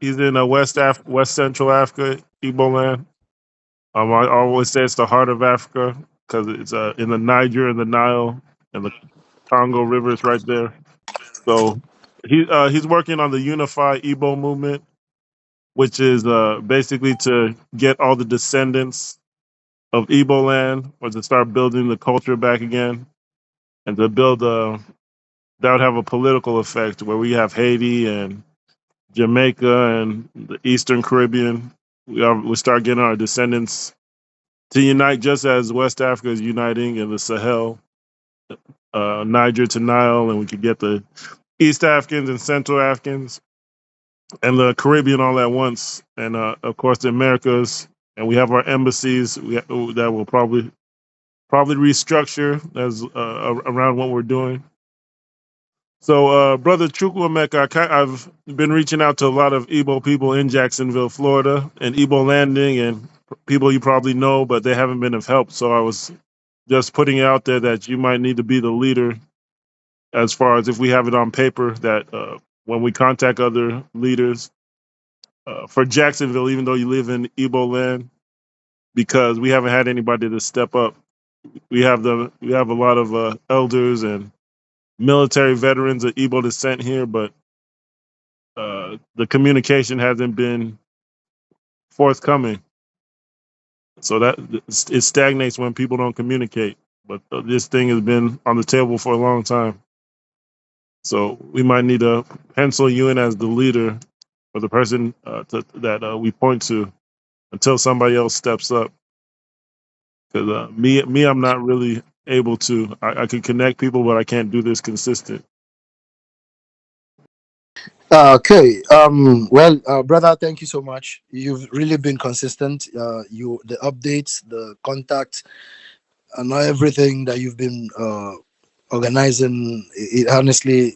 He's in West Central Africa, Igbo land. I always say it's the heart of Africa because it's in the Niger and the Nile and the Congo River is right there. So he's working on the Unify Igbo movement, which is basically to get all the descendants of Igbo land or to start building the culture back again and to build that would have a political effect where we have Haiti and Jamaica and the Eastern Caribbean. We start getting our descendants to unite just as West Africa is uniting in the Sahel, Niger to Nile, and we could get the East Africans and Central Africans and the Caribbean all at once, and of course the Americas. And we have our embassies that will probably restructure as around what we're doing. So, brother Chukwuemeka, I've been reaching out to a lot of Igbo people in Jacksonville, Florida, and Igbo Landing, and people you probably know, but they haven't been of help. So I was just putting it out there that you might need to be the leader, as far as if we have it on paper that when we contact other leaders for Jacksonville, even though you live in Igbo land, because we haven't had anybody to step up. We have a lot of elders and military veterans of Igbo descent here, but the communication hasn't been forthcoming. So that it stagnates when people don't communicate. But this thing has been on the table for a long time. So we might need to pencil you in as the leader or the person that we point to until somebody else steps up. Because me, I'm not really able to. I can connect people, but I can't do this consistent. Okay. Well, brother, thank you so much. You've really been consistent. The updates, the contact, and everything that you've been organizing. It honestly,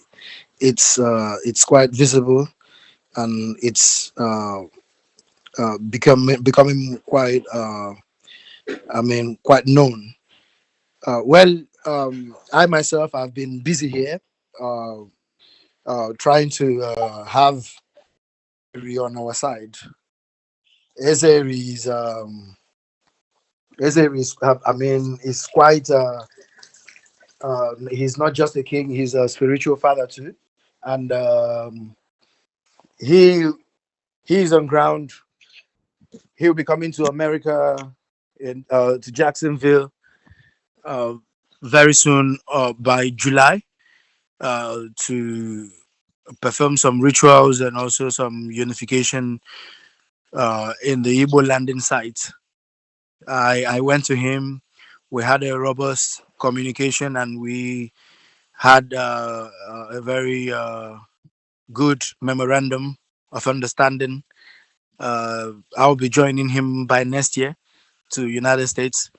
it's quite visible, and it's becoming quite. I mean, quite known. Well, I myself have been busy here, uh, trying to have on our side. Ezer I mean, is quite. He's not just a king; he's a spiritual father too, and he he's on ground. He'll be coming to America, to Jacksonville, uh, very soon, by July, to perform some rituals and also some unification in the Igbo landing site. I went to him. We had a robust communication, and we had a very good memorandum of understanding. I'll be joining him by next year to United States,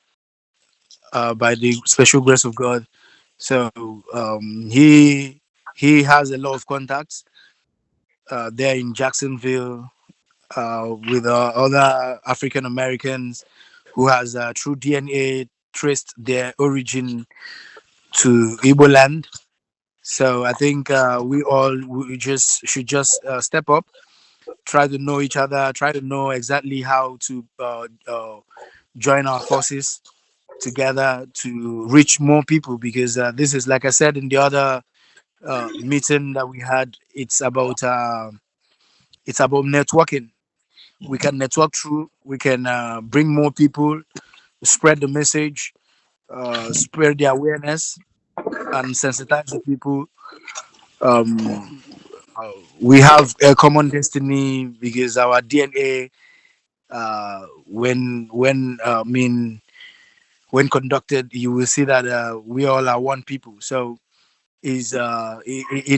by the special grace of God. So he has a lot of contacts there in Jacksonville, with other African Americans who has through DNA traced their origin to Igbo land. So I think we just should just step up, try to know each other, try to know exactly how to join our forces together to reach more people, because this is, like I said in the other meeting that we had, it's about networking. We can network through, we can bring more people, spread the message, spread the awareness, and sensitize the people. um, we have a common destiny because our DNA, when conducted, you will see that we all are one people. So it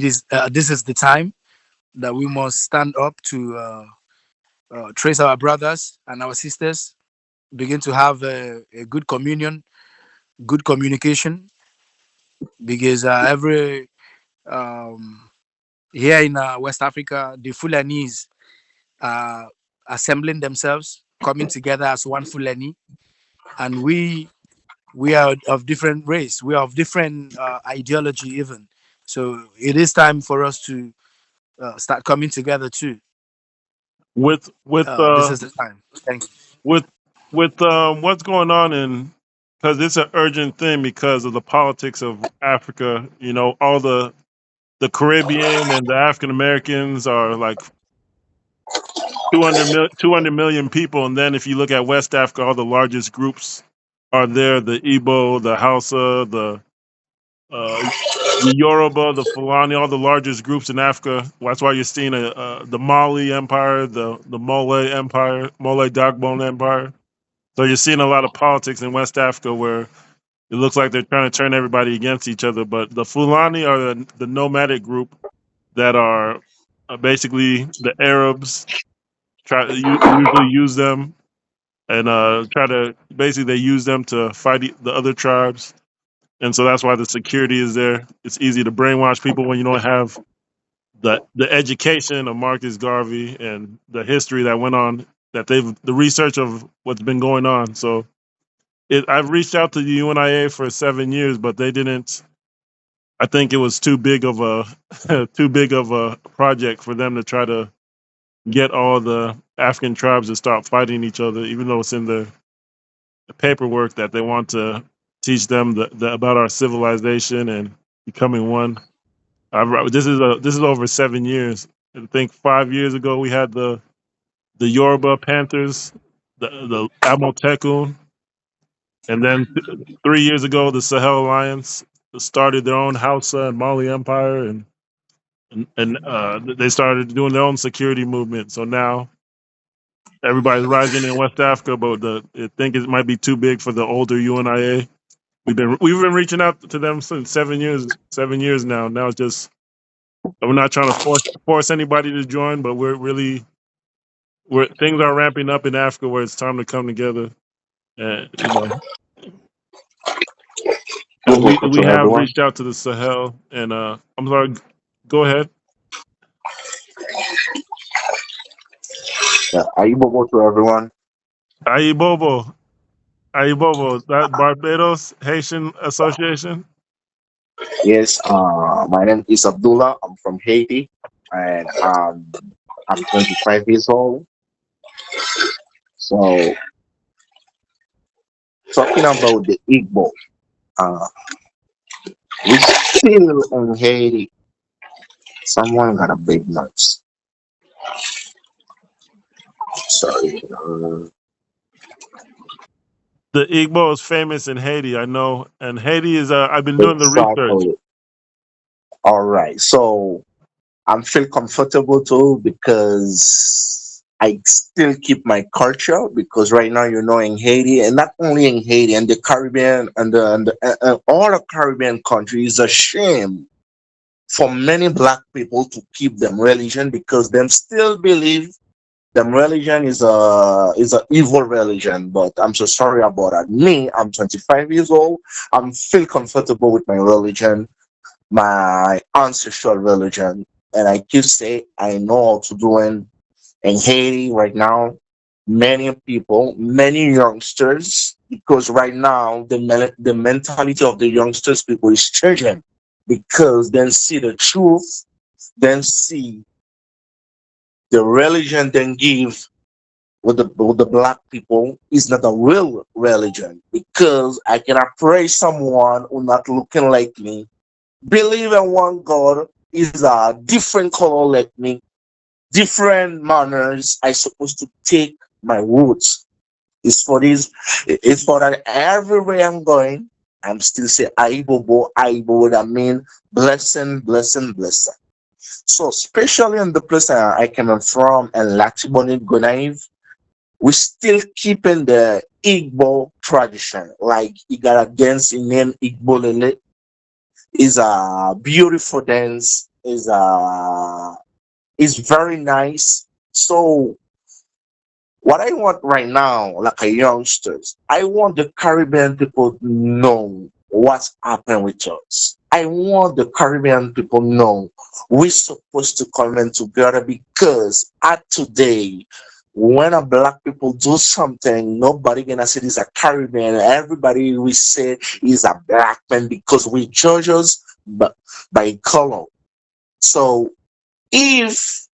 is this is the time that we must stand up to trace our brothers and our sisters, begin to have a good communion, good communication, because every um, here in West Africa, the Fulanis are assembling themselves, coming together as one Fulani, and we are of different race, we are of different ideology even. So it is time for us to start coming together too. This with is the time. Thank you. with what's going on in, because it's an urgent thing because of the politics of Africa. You know, all the Caribbean and the African Americans are like 200 million people, and then if you look at West Africa, all the largest groups are there: the Igbo, the Hausa, uh, the Yoruba, the Fulani, all the largest groups in Africa. That's why you're seeing the Mali Empire, the Mole Empire, Mole Dagbon Empire. So you're seeing a lot of politics in West Africa where it looks like they're trying to turn everybody against each other. But the Fulani are the nomadic group that are basically the Arabs usually use them and try to basically they use them to fight the other tribes. And so that's why the security is there. It's easy to brainwash people when you don't have the education of Marcus Garvey and the history that went on, that the research of what's been going on. So I've reached out to the UNIA for 7 years, but they didn't. I think it was too big of a too big of a project for them to try to get all the African tribes to stop fighting each other, even though it's in the paperwork that they want to teach them about our civilization and becoming one. This is over 7 years. I think 5 years ago we had the Yoruba Panthers, the Amotekun, and then 3 years ago the Sahel Alliance started their own Hausa and Mali Empire, and they started doing their own security movement. So now everybody's rising in West Africa, but I think it might be too big for the older UNIA. We've been reaching out to them since 7 years. 7 years now. Now it's just we're not trying to force anybody to join, but we're things are ramping up in Africa where it's time to come together. And and Good we to have everyone. reached out to the Sahel. And I'm sorry. Go ahead. Yeah, Aibobo to everyone. Aibobo. Aibobo. That Barbados Haitian Association. Yes, my name is Abdullah. I'm from Haiti, and I'm 25 years old. So, talking about the Igbo, uh, we still in Haiti. Someone got a big noise. Sorry. The Igbo is famous in Haiti, I know, and Haiti is. I've been doing the research. Exactly. All right. So, I'm feel comfortable too because I still keep my culture because right now in Haiti and not only in Haiti and the Caribbean and all the Caribbean countries, it's a shame for many black people to keep them religion because them still believe them religion is a evil religion. But I'm so sorry about that. Me, I'm 25 years old. I'm feel comfortable with my religion, my ancestral religion, and I keep say I know how to do in Haiti right now. Many people, many youngsters, because right now the mentality of the youngsters people is changing because then see the truth, then see the religion, then give with the black people is not a real religion because I cannot praise someone who not looking like me, believe in one God, is a different color like me, different manners. I supposed to take my roots. It's for this. It's for that everywhere I'm going, I'm still say Aibobo, Aibo. That mean blessing, blessing, blessing. So especially in the place I came from and Latibonit Gonaive, we still keeping the Igbo tradition. Like you got a dance in name Igbo Lele is a beautiful dance. Is very nice. So what I want right now, like a youngsters, I want the Caribbean people to know what's happened with us. I want the Caribbean people know we're supposed to come in together because at today, when a black people do something, nobody gonna say this a Caribbean. Everybody we say is a black man because we judge us by color. So if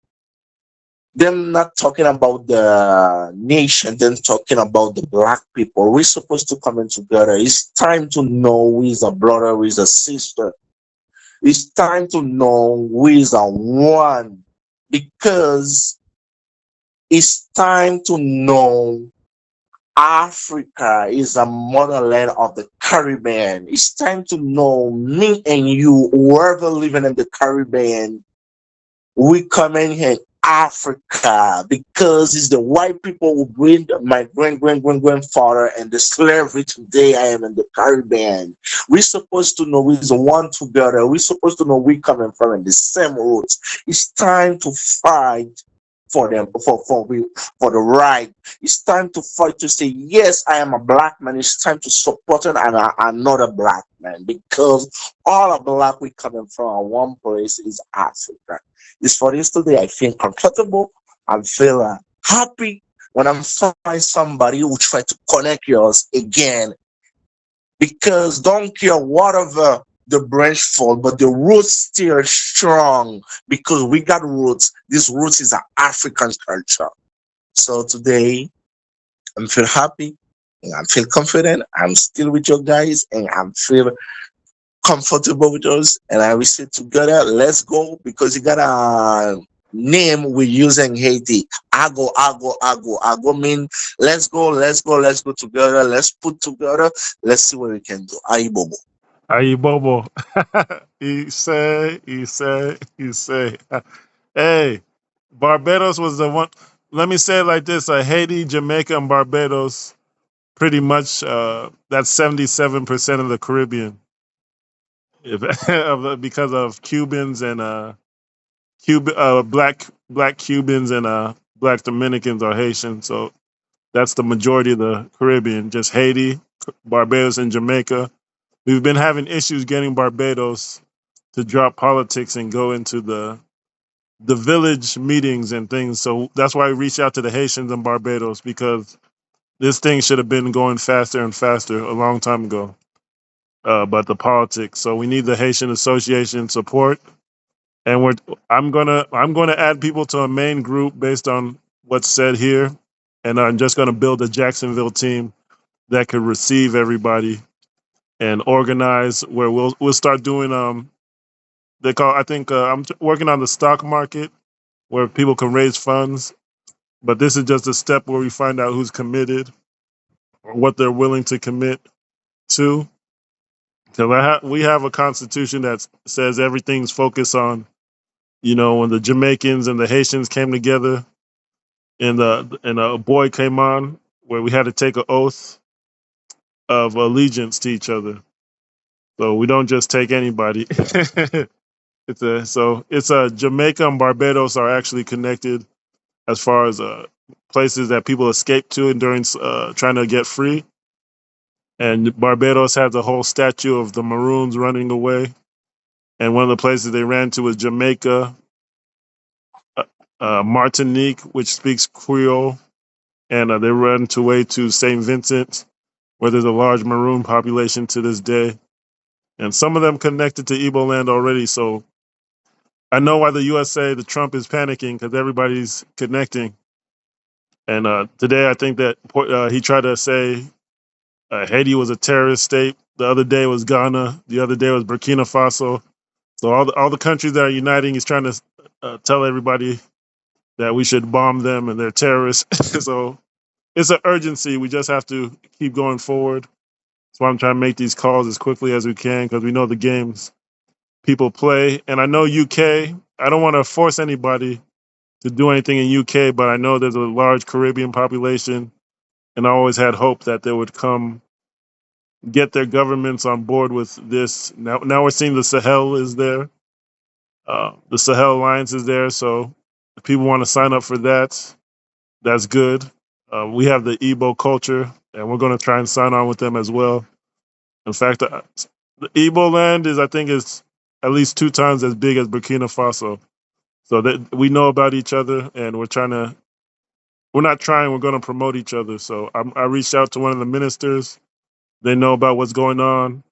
them not talking about the nation, them talking about the black people. We're supposed to come in together. It's time to know who is a brother, who is a sister. It's time to know who is a one, because it's time to know Africa is a motherland of the Caribbean. It's time to know me and you, whoever living in the Caribbean, we come in here in Africa because it's the white people who bring my grandfather and the slavery. Today I am in the Caribbean. We're supposed to know we're one together. We're supposed to know we coming from in the same roots. It's time to fight for them for the right. It's time to fight to say yes, I am a black man. It's time to support another black man, because all of black we coming from one place is Africa. This for this today. I feel comfortable. I feel happy when I'm find somebody who try to connect yours again. Because don't care whatever the branch fall, but the roots still strong because we got roots. This roots is an African culture. So today I'm feel happy and I feel confident. I'm still with you guys and I'm feel comfortable with us, and I will say together, let's go, because you got a name we use in Haiti. I go mean let's go together, let's put together, let's see what we can do. Aye bobo. Aye, Bobo. He say. Hey, Barbados was the one. Let me say it like this: Haiti, Jamaica, and Barbados, pretty much. That's 77% of the Caribbean, if, because of Cubans and black Cubans and black Dominicans or Haitians. So that's the majority of the Caribbean. Just Haiti, Barbados, and Jamaica. We've been having issues getting Barbados to drop politics and go into the village meetings and things. So that's why we reached out to the Haitians in Barbados, because this thing should have been going faster and faster a long time ago. But the politics. So we need the Haitian Association support, and I'm gonna add people to a main group based on what's said here, and I'm just gonna build a Jacksonville team that could receive everybody and organize where we'll start doing they call I think working on the stock market where people can raise funds. But this is just a step where we find out who's committed or what they're willing to commit to. Because we have a constitution that says everything's focused on, when the Jamaicans and the Haitians came together, and a boy came on where we had to take an oath of allegiance to each other. So we don't just take anybody. It's a Jamaica and Barbados are actually connected as far as places that people escape to and during trying to get free. And Barbados has a whole statue of the Maroons running away. And one of the places they ran to was Jamaica, Martinique, which speaks Creole, and they ran away to St. Vincent, where there's a large Maroon population to this day. And some of them connected to Igbo land already. So I know why the USA, the Trump is panicking, because everybody's connecting. And today I think that he tried to say Haiti was a terrorist state. The other day was Ghana. The other day was Burkina Faso. So all the countries that are uniting, he's trying to tell everybody that we should bomb them and they're terrorists. So it's an urgency. We just have to keep going forward. That's why I'm trying to make these calls as quickly as we can, because we know the games people play. And I know UK. I don't want to force anybody to do anything in UK, but I know there's a large Caribbean population, and I always had hope that they would come get their governments on board with this. Now we're seeing the Sahel is there. The Sahel Alliance is there. So if people want to sign up for that, that's good. We have the Igbo culture, and we're going to try and sign on with them as well. In fact, the Igbo land I think, is at least 2 times as big as Burkina Faso. So that we know about each other, and we're not trying, we're going to promote each other. So I reached out to one of the ministers. They know about what's going on.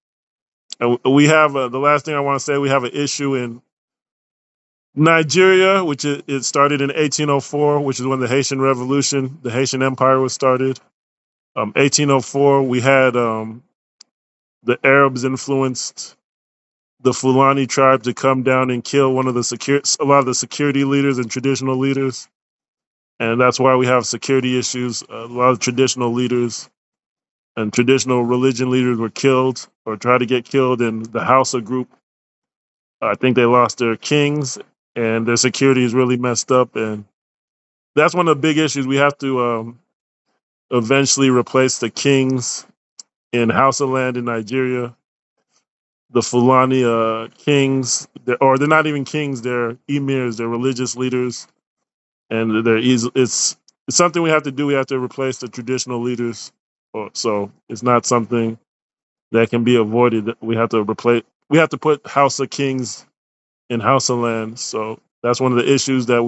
And we have the last thing I want to say, we have an issue in Nigeria, which it started in 1804, which is when the Haitian Revolution, the Haitian Empire was started. 1804, we had the Arabs influenced the Fulani tribe to come down and kill a lot of the security leaders and traditional leaders, and that's why we have security issues. A lot of traditional leaders and traditional religion leaders were killed or tried to get killed, and the Hausa group, I think they lost their kings, and their security is really messed up, and that's one of the big issues. We have to eventually replace the kings in Hausa land in Nigeria. The Fulani kings, they're not even kings; they're emirs, they're religious leaders, and it's something we have to do. We have to replace the traditional leaders, so it's not something that can be avoided. We have to replace. We have to put Hausa kings in Hausa land. So that's one of the issues that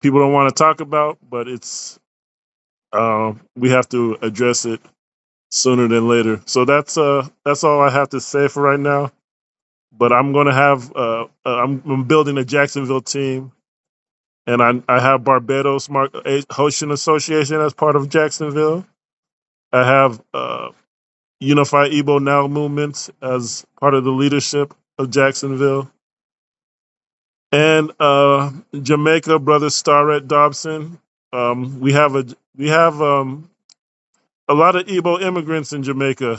people don't want to talk about, but we have to address it sooner than later. So that's all I have to say for right now. But I'm going to have I'm building a Jacksonville team, and I have Barbados Hosting Association as part of Jacksonville. I have Unify Igbo Now movement as part of the leadership of Jacksonville, and Jamaica brother Starrett Dobson. We have a lot of Igbo immigrants in Jamaica.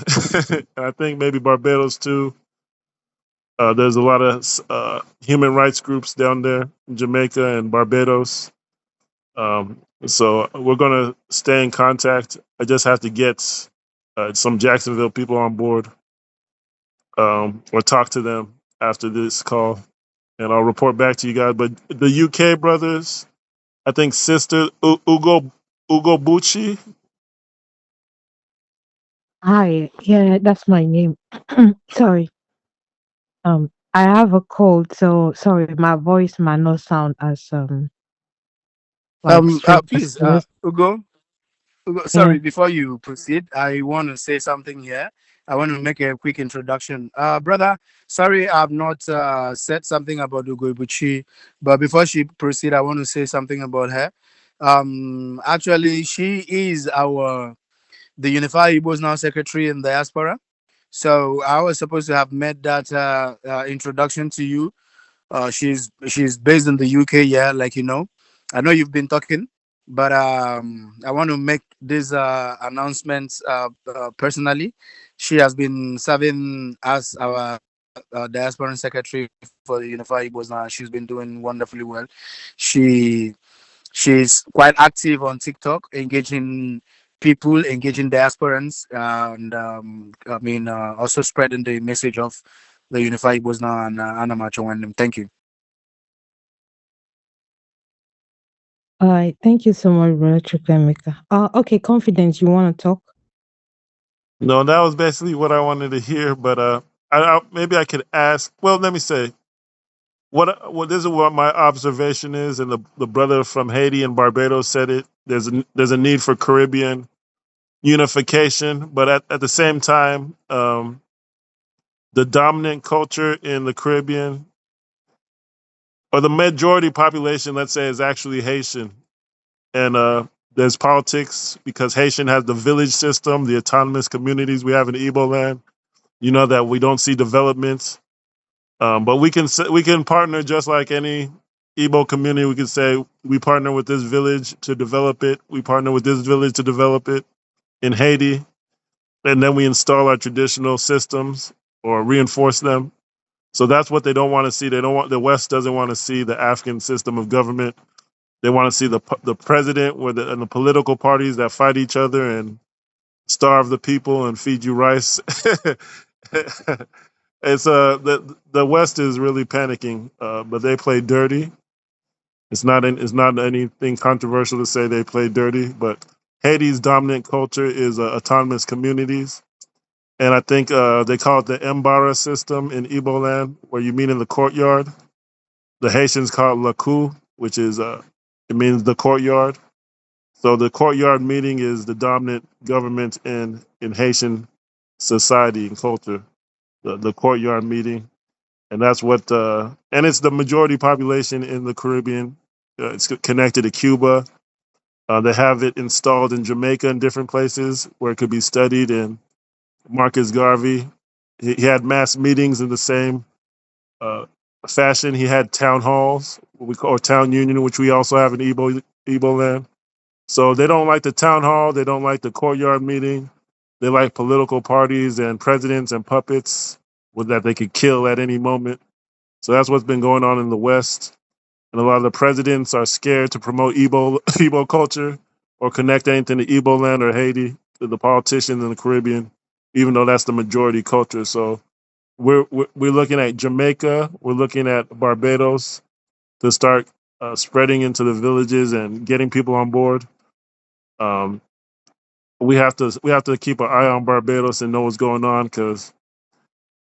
I think maybe Barbados too. There's a lot of human rights groups down there in Jamaica and Barbados. So we're going to stay in contact. I just have to get some Jacksonville people on board, or talk to them after this call, and I'll report back to you guys. But the UK brothers, I think sister Ugo Bucci. Hi, yeah, that's my name. Sorry. I have a cold, so sorry, my voice might not sound as like straight as Please, it was. Ugo, Yeah. sorry, before you proceed, I want to say something here. I want to make a quick introduction. Brother, sorry, I've not said something about Ugo Ibuchi, but before she proceed, I want to say something about her. Actually, she is the Unify Igbos now secretary in diaspora. So I was supposed to have made that introduction to you. She's based in the UK, yeah, like you know. I know you've been talking, but I want to make this announcement personally. She has been serving as our diaspora secretary for the Unify Igbos now. She's been doing wonderfully well. She she's quite active on TikTok, engaging people, engaging diasporans, and also spreading the message of the Unify Igbos now and Anamacho. Thank you. All right. Thank you so much, Brother Chukwemeka. Okay, confidence. You want to talk? No, that was basically what I wanted to hear. But maybe I could ask. Well, let me say what this is what my observation is, and the brother from Haiti and Barbados said it. There's a need for Caribbean unification, but at the same time, the dominant culture in the Caribbean, or the majority population, let's say, is actually Haitian, and there's politics because Haitian has the village system, the autonomous communities we have in Igbo land. You know that we don't see development, but we can partner just like any Igbo community. We can say we partner with this village to develop it. We partner with this village to develop it in Haiti, and then we install our traditional systems or reinforce them. So that's what they don't want to see. The West doesn't want to see the African system of government. They want to see the president and the political parties that fight each other and starve the people and feed you rice. It's the West is really panicking, but they play dirty. It's not anything controversial to say they play dirty, but Haiti's dominant culture is autonomous communities, and I think they call it the Mbara system in Igbo land, where you meet in the courtyard. The Haitians call it Laku, which is it means the courtyard. So the courtyard meeting is the dominant government in Haitian society and culture. The courtyard meeting, and that's what and it's the majority population in the Caribbean. It's connected to Cuba. They have it installed in Jamaica and different places where it could be studied. And Marcus Garvey, he had mass meetings in the same uh, fashion. He had town halls, what we call town union, which we also have in Igbo land. So they don't like the town hall. They don't like the courtyard meeting. They like political parties and presidents and puppets with that they could kill at any moment. So that's what's been going on in the West. And a lot of the presidents are scared to promote Igbo culture or connect anything to Igbo land or Haiti to the politicians in the Caribbean, even though that's the majority culture. So we're looking at Jamaica, we're looking at Barbados to start spreading into the villages and getting people on board. Um, we have to keep an eye on Barbados and know what's going on because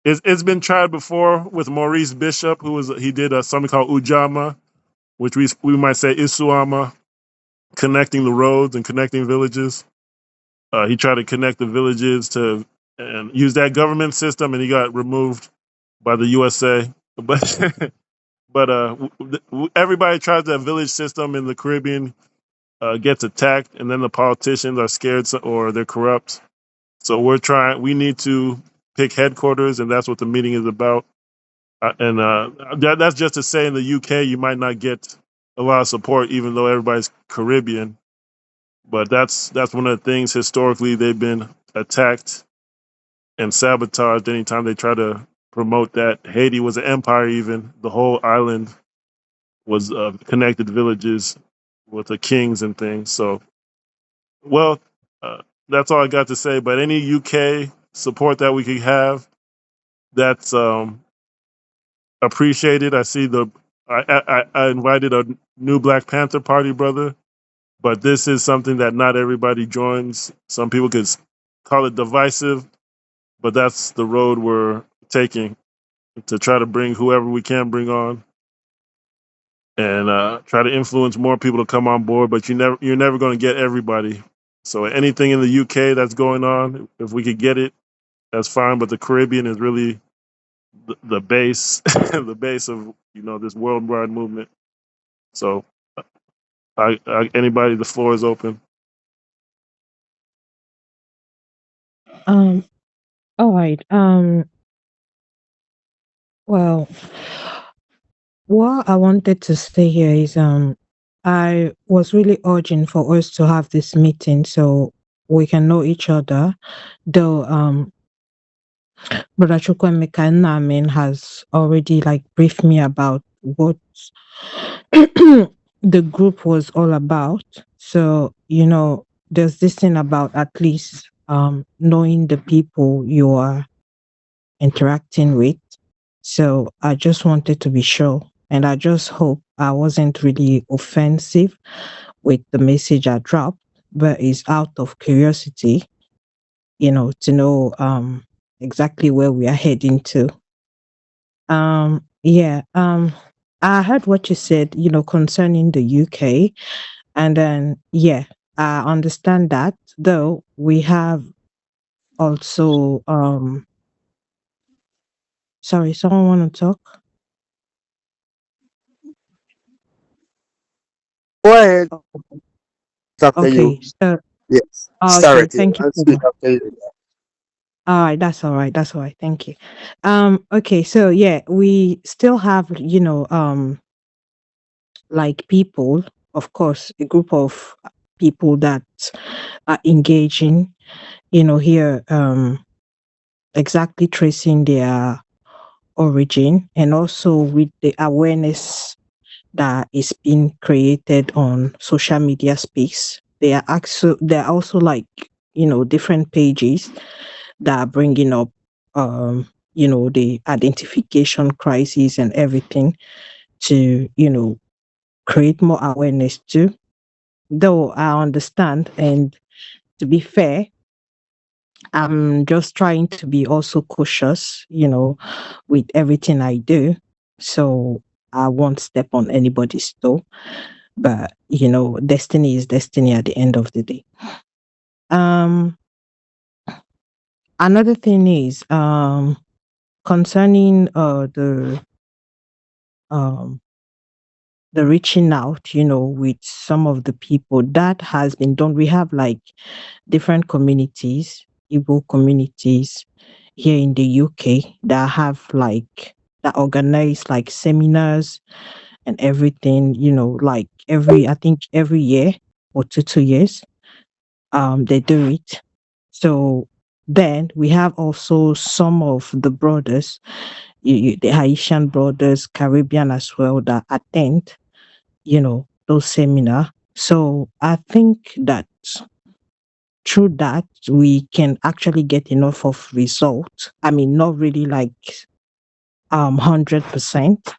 it's been tried before with Maurice Bishop, he did something called Ujamaa, which we might say Isuama, connecting the roads and connecting villages. He tried to connect the villages to and use that government system, and he got removed by the USA. But everybody tries that village system in the Caribbean, gets attacked, and then the politicians are scared or they're corrupt. So we need to pick headquarters, and that's what the meeting is about. And that's just to say in the UK, you might not get a lot of support, even though everybody's Caribbean. But that's one of the things historically they've been attacked and sabotaged anytime they try to promote that. Haiti was an empire, even. The whole island was connected villages with the kings and things. So, well, that's all I got to say. But any UK support that we could have, that's appreciated. I invited a new Black Panther Party brother, but this is something that not everybody joins. Some people could call it divisive, but that's the road we're taking to try to bring whoever we can bring on and try to influence more people to come on board. But you're never going to get everybody. So anything in the UK that's going on, if we could get it, that's fine. But the Caribbean is really the base, the base of this worldwide movement. So, anybody, the floor is open. All right. Well, what I wanted to say here is I was really urging for us to have this meeting so we can know each other. Though Brother Chukwemeka Namin has already briefed me about what the group was all about. So, there's this thing about at least knowing the people you are interacting with. So I just wanted to be sure. And I just hope I wasn't really offensive with the message I dropped, but it's out of curiosity, to know exactly where we are heading to. I heard what you said, concerning the UK. And then, I understand that, though we have also, sorry, someone want to talk? Go ahead. It's after you. Okay, so, Yes. okay, Start it. thank you I'll so speak much. after you. All right, that's all right. That's all right. Thank you. Okay, so we still have, people, of course, a group of people that are engaging, here, exactly tracing their origin and also with the awareness that is being created on social media space. There are also different pages that are bringing up the identification crisis and everything to create more awareness too. Though I understand, and to be fair, I'm just trying to be also cautious, with everything I do. So I won't step on anybody's toe. But destiny is destiny at the end of the day. Um Another thing is concerning the reaching out, with some of the people that has been done. We have like different communities, Igbo communities here in the UK that have like that organize like seminars and everything, like I think every year or 2 years, they do it. So then we have also some of the brothers, the Haitian brothers, Caribbean as well, that attend, those seminar. So I think that through that we can actually get enough of results. I mean, not really like 100%,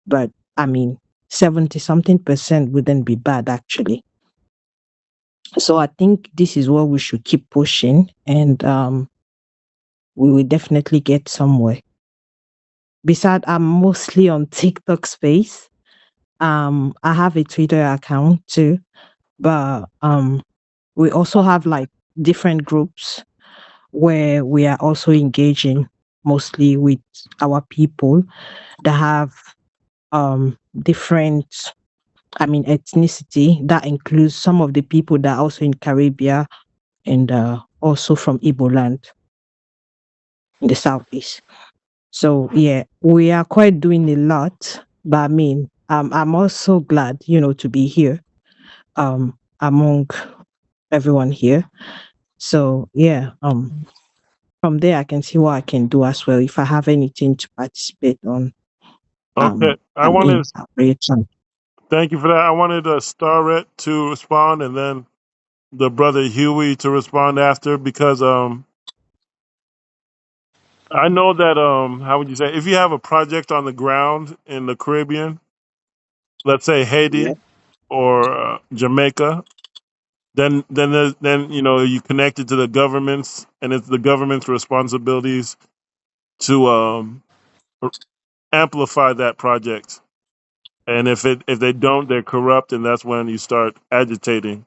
but I mean 70 something percent wouldn't be bad actually. So I think this is what we should keep pushing, and we will definitely get somewhere. Besides, I'm mostly on TikTok space. I have a Twitter account too, but we also have like different groups where we are also engaging mostly with our people that have different, I mean, ethnicity. That includes some of the people that are also in Caribbean and also from Igbo land in the southeast. So yeah, we are quite doing a lot. But I mean, I'm also glad, to be here among everyone here. So yeah, from there I can see what I can do as well if I have anything to participate on. Okay, I I'm in wanted. reaction. Thank you for that. I wanted Starret to respond, and then the brother Huey to respond after, because I know that how would you say, if you have a project on the ground in the Caribbean, let's say Yeah. Haiti or Jamaica, then you connect it to the governments, and it's the government's responsibilities to amplify that project. And if they don't, they're corrupt, and that's when you start agitating.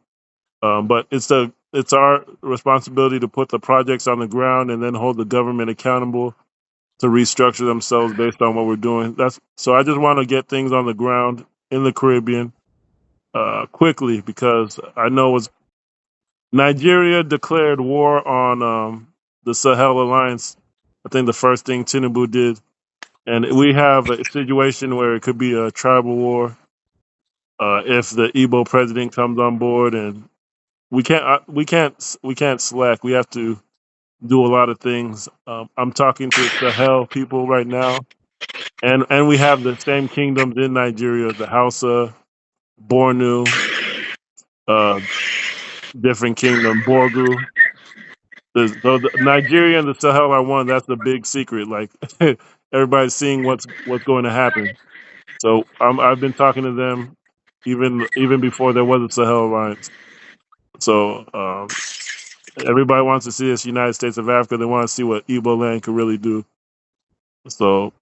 But it's our responsibility to put the projects on the ground and then hold the government accountable to restructure themselves based on what we're doing. That's so. I just want to get things on the ground in the Caribbean quickly, because I know it's Nigeria declared war on the Sahel Alliance. I think the first thing Tinubu did, and we have a situation where it could be a tribal war if the Igbo president comes on board, and we can't slack. We have to do a lot of things. I'm talking to Sahel people right now, and we have the same kingdoms in Nigeria: the Hausa, Bornu, uh, different kingdom, Borgu. So the Nigeria and the Sahel are one. That's the big secret. Like everybody's seeing what's going to happen. So I've been talking to them even before there was a Sahel alliance. So everybody wants to see this United States of Africa. They want to see what Igbo land could really do. So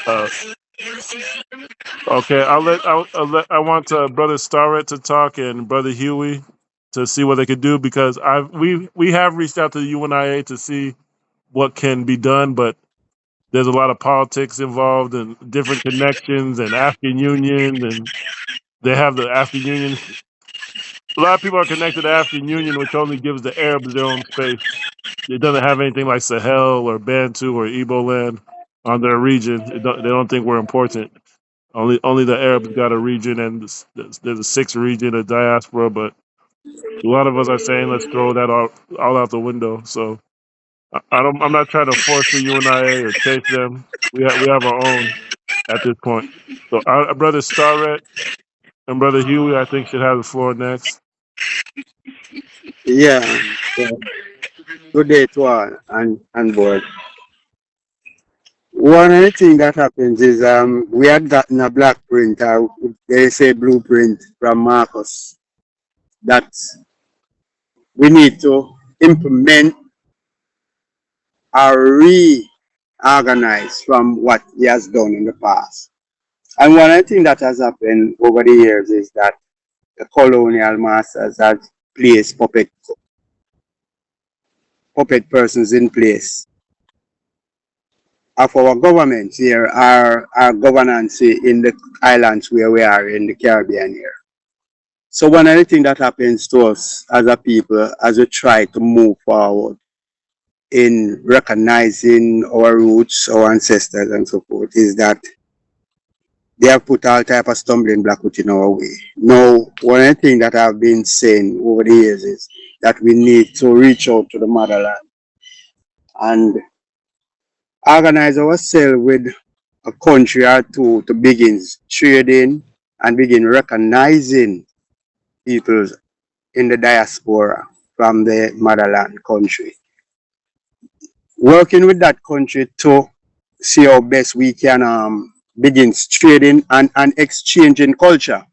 uh, okay, I want Brother Starrett to talk and Brother Huey to see what they could do, because we have reached out to the UNIA to see what can be done, but there's a lot of politics involved and different connections and African Union, and they have the African Union. A lot of people are connected to African Union, which only gives the Arabs their own space. It doesn't have anything like Sahel or Bantu or Igbo land on their region. They don't think we're important. Only the Arabs got a region, and there's a sixth region of diaspora. But a lot of us are saying let's throw that all out the window. So I'm not trying to force the UNIA or chase them. We have our own at this point. So our brother Starrett and brother Huey, I think, should have the floor next. Yeah. So, good day to all and board. One of the things that happens is we had gotten a black print, they say blueprint from Marcus, that we need to implement or reorganize from what he has done in the past. And one of the things that has happened over the years is that the colonial masters have placed puppet persons in place. of our governments here, our governance in the islands where we are in the Caribbean here. So one of the things that happens to us as a people as we try to move forward in recognizing our roots, our ancestors and so forth is that they have put all type of stumbling block within our way. Now, one of the things that I've been saying over the years is that we need to reach out to the motherland and organize ourselves with a country or two to begin trading and begin recognizing people in the diaspora from the motherland country. Working with that country to see how best we can begin trading and exchanging culture.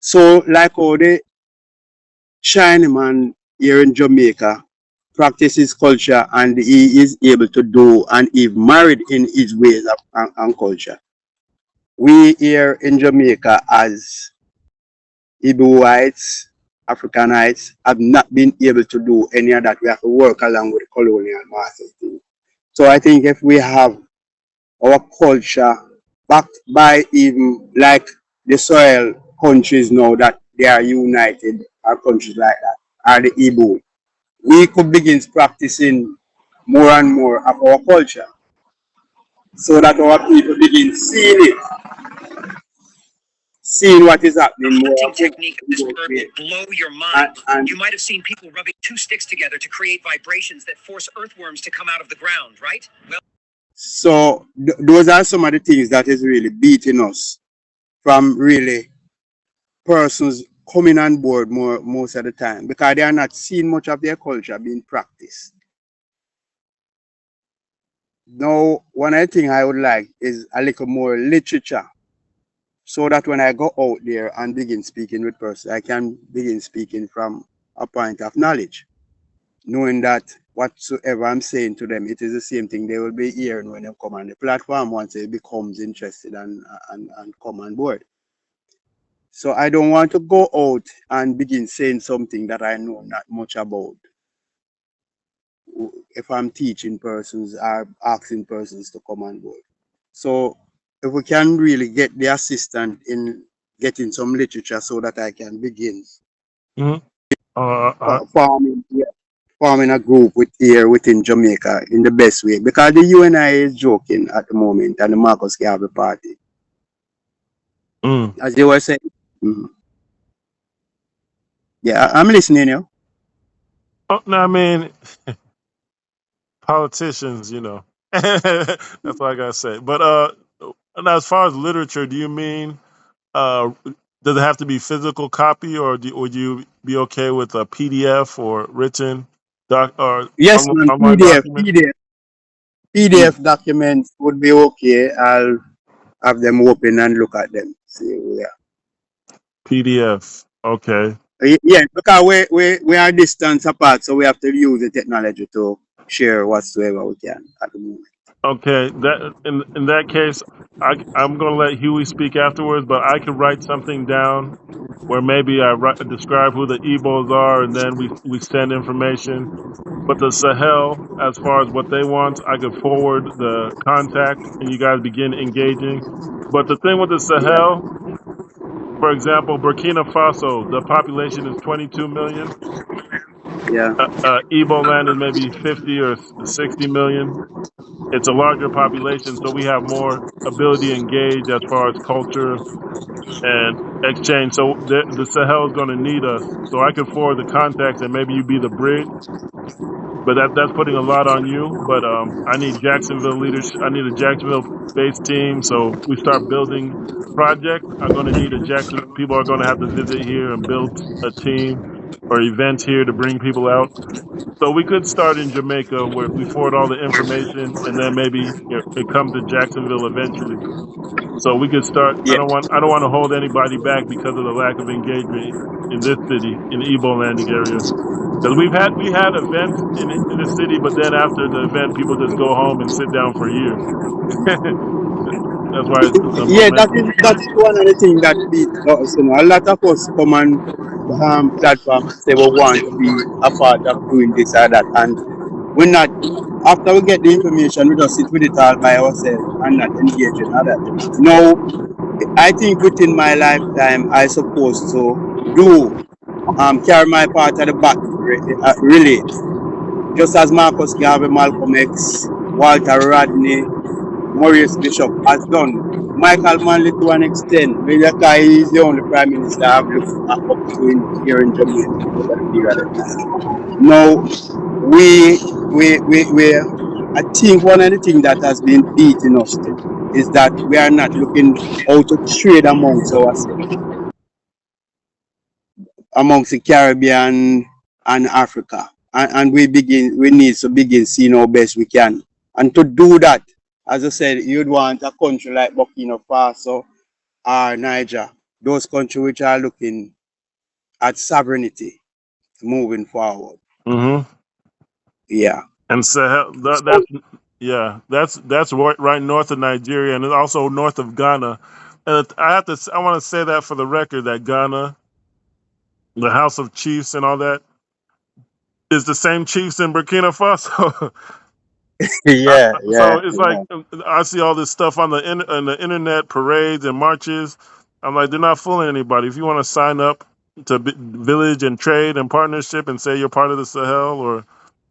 So like how the Chinaman here in Jamaica practices culture and he is able to do and he married in his ways of and culture. We here in Jamaica as Igbos, Africanites have not been able to do any of that. We have to work along with the colonial masters. So I think if we have our culture backed by even like the soil countries now that they are united, or countries like that, are the Igbo, we could begin practicing more and more of our culture so that our people begin seeing what is happening more. The hunting technique of this bird will blow your mind. And you might have seen people rubbing two sticks together to create vibrations that force earthworms to come out of the ground, right? Well, so those are some of the things that is really beating us from really persons coming on board most of the time because they are not seeing much of their culture being practiced. Now, one of the things I would like is a little more literature so that when I go out there and begin speaking with persons, I can begin speaking from a point of knowledge, knowing that whatsoever I'm saying to them, it is the same thing they will be hearing when they come on the platform once they becomes interested and come on board. So I don't want to go out and begin saying something that I know not much about. If I'm teaching persons or asking persons to come on board. So if we can really get the assistant in getting some literature so that I can begin forming a group within Jamaica in the best way. Because the UNIAACL is joking at the moment and the Marcus Garvey party. As you were saying. Yeah, I'm listening, you. Oh, no, I mean, politicians, you know. That's all I gotta say. But now as far as literature, do you mean does it have to be physical copy, or would you be okay with a PDF or written yes, man, online document? PDF documents would be okay. I'll have them open and look at them. See, yeah. PDF, okay. Yeah, because we are distance apart, so we have to use the technology to share whatsoever we can at the moment. Okay, that in that case, I'm going to let Huey speak afterwards, but I could write something down where maybe I describe who the Igbos are, and then we send information. But the Sahel, as far as what they want, I could forward the contact, and you guys begin engaging. But the thing with the Sahel, for example, Burkina Faso, the population is 22 million. Yeah. Igbo land is maybe 50 or 60 million. It's a larger population, so we have more ability to engage as far as culture and exchange. So the Sahel is going to need us. So I can forward the contacts, and maybe you be the bridge. But that's putting a lot on you. But I need Jacksonville leadership. I need a Jacksonville-based team. So we start building projects. I'm going to need people are going to have to visit here and build a team or events here to bring people out. So we could start in Jamaica where we forward all the information, and then maybe it comes to Jacksonville eventually. So we could start. Yeah. I don't want to hold anybody back because of the lack of engagement in this city, in the Igbo landing area. Because we had events in the city, but then after the event, people just go home and sit down for years. That's why the momentum. that is one of the things that beats us. You know, a lot of us come on platform and say we want to be a part of doing this or that, and We're not, after we get the information, we just sit with it all by ourselves and not engage in other. Now, I think within my lifetime, I supposed to do carry my part of the battle relate. Just as Marcus Garvey, Malcolm X, Walter Rodney, Maurice Bishop has done. Michael Manley to an extent, maybe because he is the only prime minister I've looked up to here in Jamaica over the period of time. Now, we I think one of the things that has been beating us to is that we are not looking how to trade amongst ourselves, amongst the Caribbean and Africa. And we need to begin seeing how best we can. And to do that, as I said, you'd want a country like Burkina Faso or Niger, those countries which are looking at sovereignty moving forward. Mm-hmm. Yeah. And Sahel, that's right north of Nigeria, and it's also north of Ghana. And I want to say that for the record, that Ghana, the House of Chiefs and all that, is the same chiefs in Burkina Faso. Yeah, So yeah, it's like yeah. I see all this stuff on the internet, parades and marches. I'm like, they're not fooling anybody. If you want to sign up to village and trade and partnership and say you're part of the Sahel or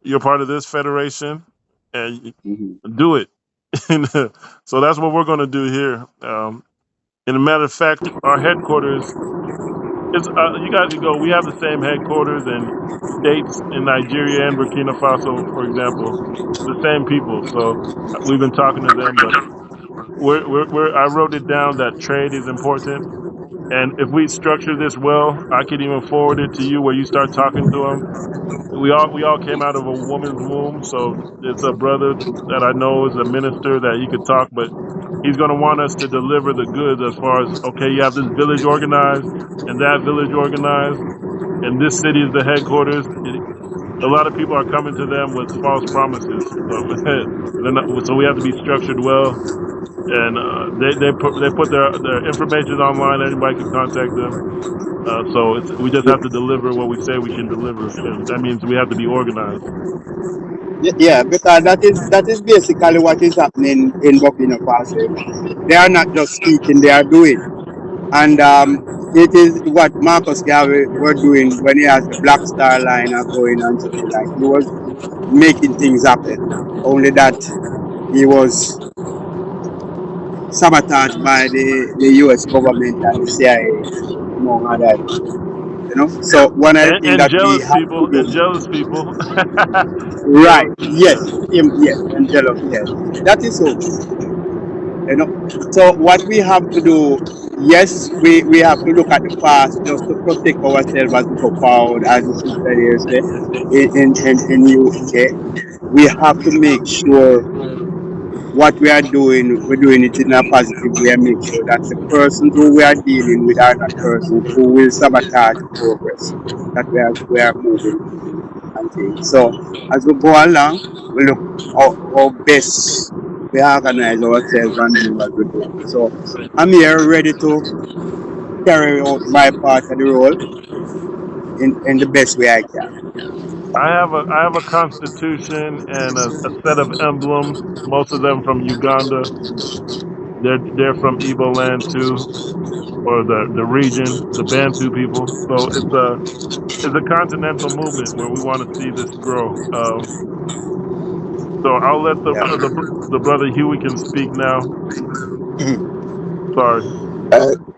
you're part of this federation, and do it. So that's what we're going to do here. And a matter of fact, our headquarters is. You guys can go. We have the same headquarters and states in Nigeria and Burkina Faso, for example. The same people. So we've been talking to them, but I wrote it down that trade is important. And if we structure this well, I could even forward it to you where you start talking to them. We all came out of a woman's womb, so it's a brother that I know is a minister that he could talk, but he's going to want us to deliver the goods as far as, okay, you have this village organized and that village organized, and this city is the headquarters. A lot of people are coming to them with false promises, so so we have to be structured well. And they put their information online. Anybody can contact them. So we just have to deliver what we say we can deliver, and that means we have to be organized. Yeah, because that is basically what is happening in Burkina Faso. They are not just speaking; they are doing. And it is what Marcus Garvey were doing when he has the Black Star Liner going and such like. He was making things happen. Only that he was sabotaged by the US government and the CIA, among others. So one of the things And that we jealous have to people, do, and jealous people, right? jealous. Yes, Yeah. him, yes, and jealous, yes. That is so. So what we have to do, yes, we have to look at the past just to protect ourselves as we go forward, as the sister here said, in UK. We have to make sure what we are doing, we're doing it in a positive way and make sure that the persons who we are dealing with are not persons who will sabotage the progress that we are moving and things. So as we go along, we look how best we organize ourselves and do what we're doing. So I'm here ready to carry out my part of the role in the best way I can. I have a constitution and a set of emblems. Most of them from Uganda. They're from Igbo land too, or the region, the Bantu people. So it's a continental movement where we want to see this grow. So I'll let Yeah. the brother Huey can speak now. Sorry.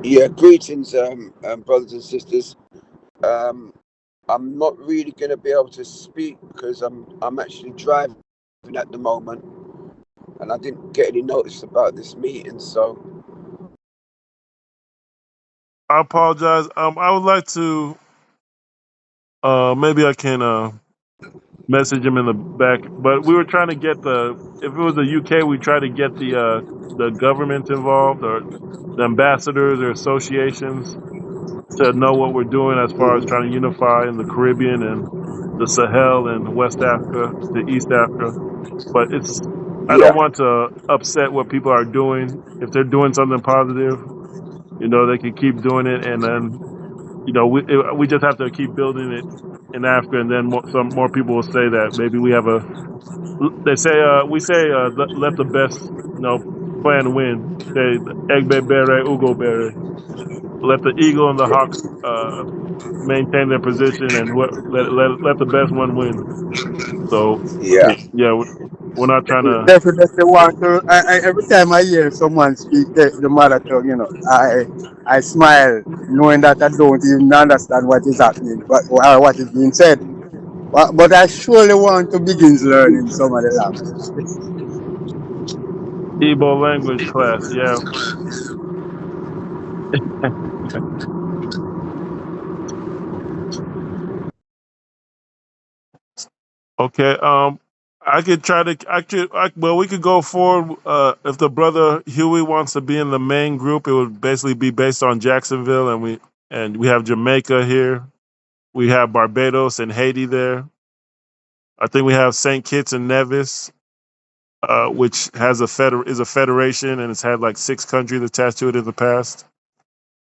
Yeah, greetings, brothers and sisters. Um, I'm not really going to be able to speak because I'm actually driving at the moment, and I didn't get any notice about this meeting. So I apologize. I would like to. Maybe I can message him in the back. But we were trying to get the. If it was the UK, we try to get the government involved or the ambassadors or associations to know what we're doing as far as trying to unify in the Caribbean and the Sahel and West Africa to East Africa. But I yeah, don't want to upset what people are doing. If they're doing something positive, they can keep doing it, and then we just have to keep building it in Africa, and then some more people will say that maybe we have a. They say we say let the best plan win. Say Egbe Bere Ugo Bere. Let the eagle and the hawk maintain their position, and let the best one win. So Yeah. yeah, we're not trying to. Definitely want to. Every time I hear someone speak the mother tongue, I smile, knowing that I don't even understand what is happening, or what is being said. But I surely want to begin learning some of the language. Igbo language class, yeah. Okay. I could try to. Well, we could go forward. If the brother Huey wants to be in the main group, it would basically be based on Jacksonville, and we have Jamaica here. We have Barbados and Haiti there. I think we have Saint Kitts and Nevis, which has is a federation, and it's had like 6 countries attached to it in the past.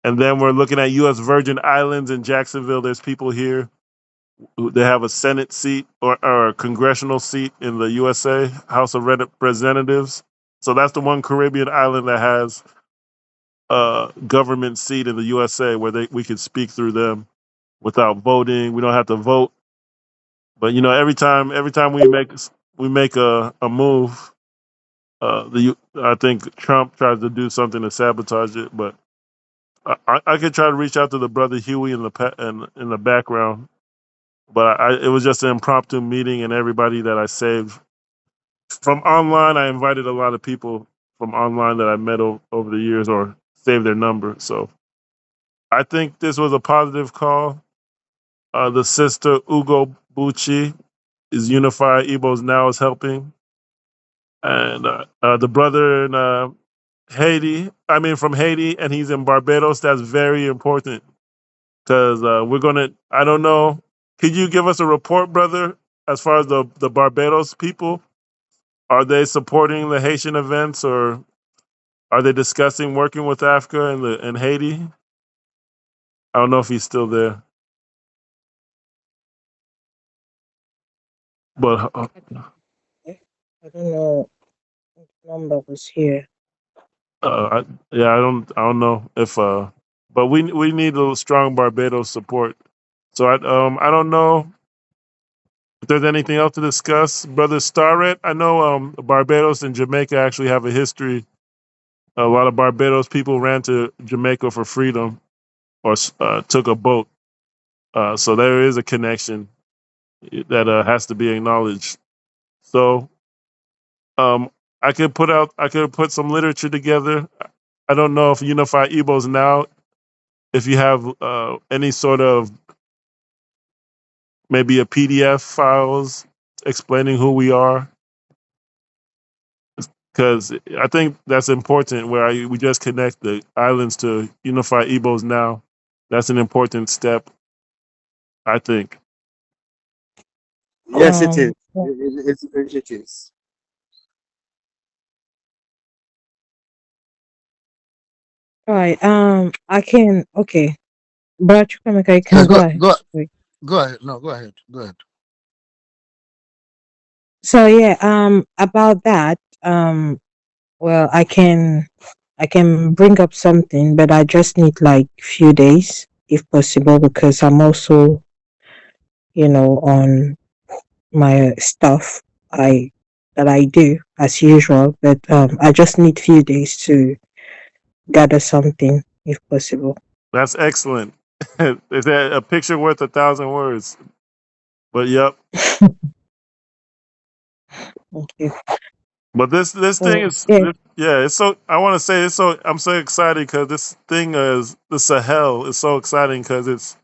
And then we're looking at U.S. Virgin Islands in Jacksonville. There's people here. They have a Senate seat or a congressional seat in the USA House of Representatives. So that's the one Caribbean island that has a government seat in the USA where we can speak through them without voting. We don't have to vote. But every time we make a move, I think Trump tries to do something to sabotage it. But I could try to reach out to the brother Huey in the background. But it was just an impromptu meeting, and everybody that I saved from online, I invited a lot of people from online that I met over the years or saved their number. So I think this was a positive call. The sister Ugo Bucci is Unify Igbos now is helping, and the brother in from Haiti, and he's in Barbados. That's very important because we're gonna. I don't know. Could you give us a report, brother, as far as the Barbados people? Are they supporting the Haitian events, or are they discussing working with Africa and Haiti? I don't know if he's still there, but I don't know what number was here. I don't know if but we need a strong Barbados support. So I don't know if there's anything else to discuss, brother Starret. I know Barbados and Jamaica actually have a history. A lot of Barbados people ran to Jamaica for freedom or took a boat. So there is a connection that has to be acknowledged. So um, I could put some literature together. I don't know if Unify Igbos now, if you have any sort of maybe a PDF files explaining who we are, because I think that's important. We just connect the islands to Unify Igbos now. That's an important step, I think. Yes, it is. Yeah. It is. All right. I can. Okay, but you Yes, can go ahead. Wait. go ahead. No, go ahead. Go ahead. So yeah. About that. Well, I can bring up something, but I just need like few days if possible because I'm also, on my stuff I that I do as usual, but I just need few days to gather something if possible. That's excellent. Is that a picture worth 1,000 words? But yep. Okay. But this thing So is yeah. yeah. It's so I want to say it's so I'm so excited because this thing is the Sahel is so exciting because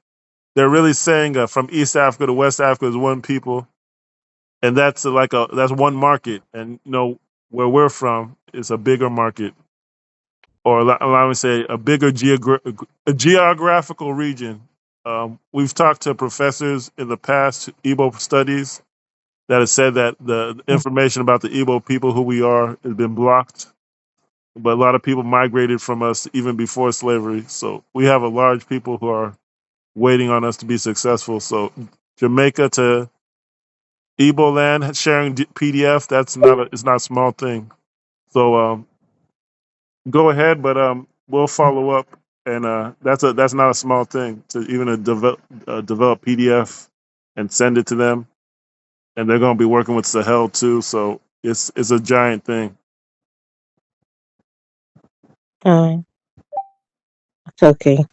they're really saying from East Africa to West Africa is one people, and that's one market, and where we're from is a bigger market, or allow me to say a bigger a geographical region. We've talked to professors in the past, Igbo studies, that has said that the information about the Igbo people, who we are, has been blocked. But a lot of people migrated from us even before slavery. So we have a large people who are waiting on us to be successful. So Jamaica to Igbo land sharing PDF. That's not it's not a small thing. So go ahead, but we'll follow up, and that's not a small thing to even develop PDF and send it to them, and they're going to be working with Sahel too. So it's a giant thing. It's okay.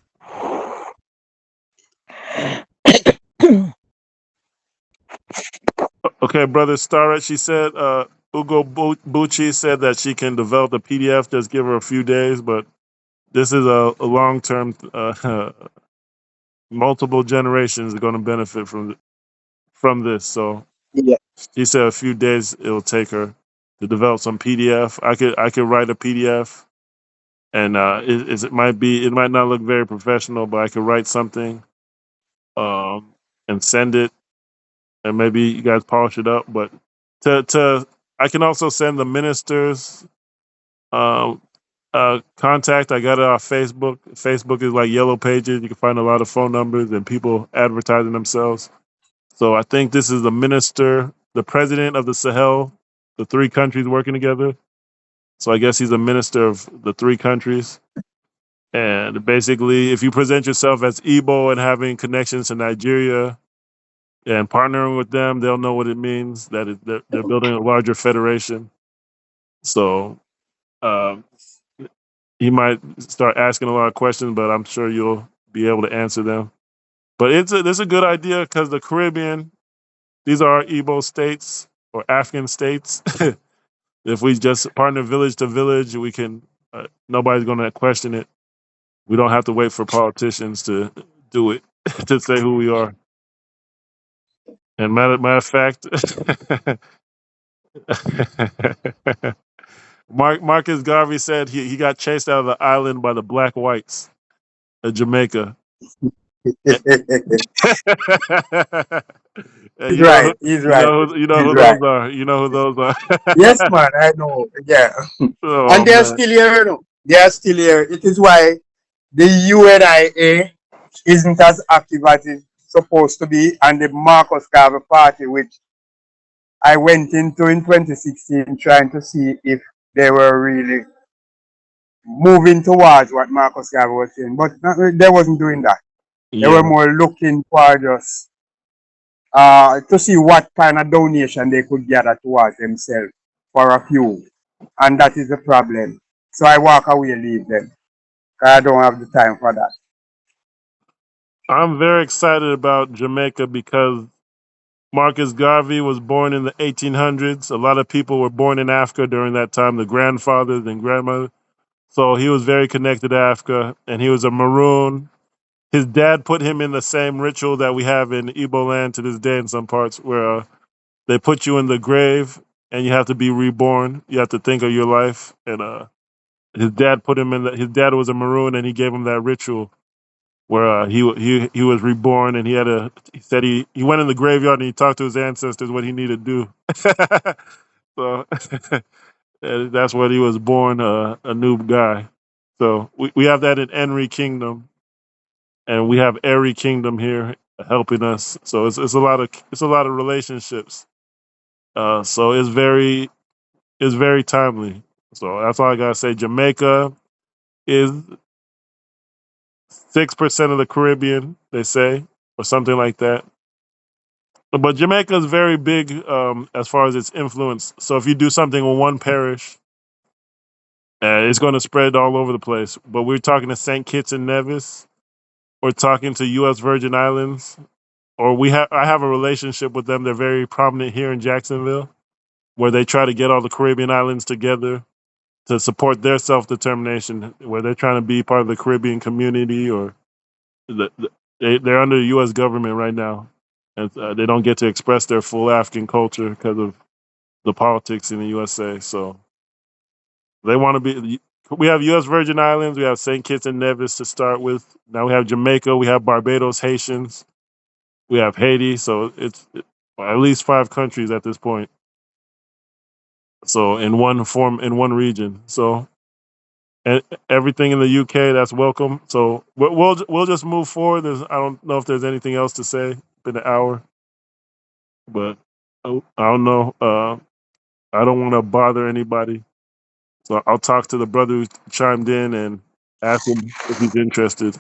Okay, brother Starrett, she said, Ugo Bucci said that she can develop the PDF, just give her a few days, but this is a long term, multiple generations are going to benefit from this. So Yeah. she said a few days it'll take her to develop some PDF. I could write a PDF, and it might not look very professional, but I could write something, and send it, and maybe you guys polish it up. But to I can also send the ministers um, contact. I got it off Facebook. Facebook is like Yellow Pages. You can find a lot of phone numbers and people advertising themselves. So I think this is the minister, the president of the Sahel, the three countries working together. So I guess he's a minister of the three countries. And basically, if you present yourself as Igbo and having connections to Nigeria and partnering with them, they'll know what it means that they're building a larger federation. So um, he might start asking a lot of questions, but I'm sure you'll be able to answer them. But it's a good idea because the Caribbean, these are our Igbo states or African states. If we just partner village to village, we can. Nobody's going to question it. We don't have to wait for politicians to do it to say who we are. And matter of fact, Marcus Garvey said he got chased out of the island by the black whites of Jamaica. And He's right. He's right. you know He's who right. those are. You know who those are. Yes, man. I know. Yeah. Oh And they're man. still here. You know. They are still here. It is why the UNIA isn't as active as it's supposed to be, and the Marcus Garvey Party, which I went into in 2016 trying to see if they were really moving towards what Marcus Garvey was saying, but they wasn't doing that. They were Yeah. more looking for just to see what kind of donation they could gather towards themselves for a few, and that is the problem. So I walk away, leave them. 'Cause I don't have the time for that. I'm very excited about Jamaica because Marcus Garvey was born in the 1800s. A lot of people were born in Africa during that time, the grandfathers and grandmothers. So he was very connected to Africa, and he was a Maroon. His dad put him in the same ritual that we have in Igbo land to this day in some parts, where they put you in the grave and you have to be reborn. You have to think of your life. And his dad put him in. His dad was a Maroon, and he gave him that ritual where he was reborn, and he said he went in the graveyard and he talked to his ancestors what he needed to do. So and that's what he was born, a new guy. So we have that in Henry Kingdom, and we have Erie Kingdom here helping us. So it's a lot of relationships. So it's very timely. So that's all I gotta say. Jamaica is 6% of the Caribbean, they say, or something like that. But Jamaica is very big as far as its influence. So if you do something in one parish, it's going to spread all over the place. But we're talking to St. Kitts and Nevis. We're talking to U.S. Virgin Islands, or I have a relationship with them. They're very prominent here in Jacksonville, where they try to get all the Caribbean islands together to support their self determination, where they're trying to be part of the Caribbean community, or they're under the U.S. government right now, and they don't get to express their full African culture because of the politics in the USA. So they want to be. We have U.S. Virgin Islands. We have St. Kitts and Nevis to start with. Now we have Jamaica. We have Barbados, Haitians. We have Haiti. So it's at least 5 countries at this point. So in one form, in one region. So and everything in the UK that's welcome. So we'll just move forward. I don't know if there's anything else to say. It's been an hour. but I don't know. I don't want to bother anybody, so I'll talk to the brother who chimed in and ask him if he's interested.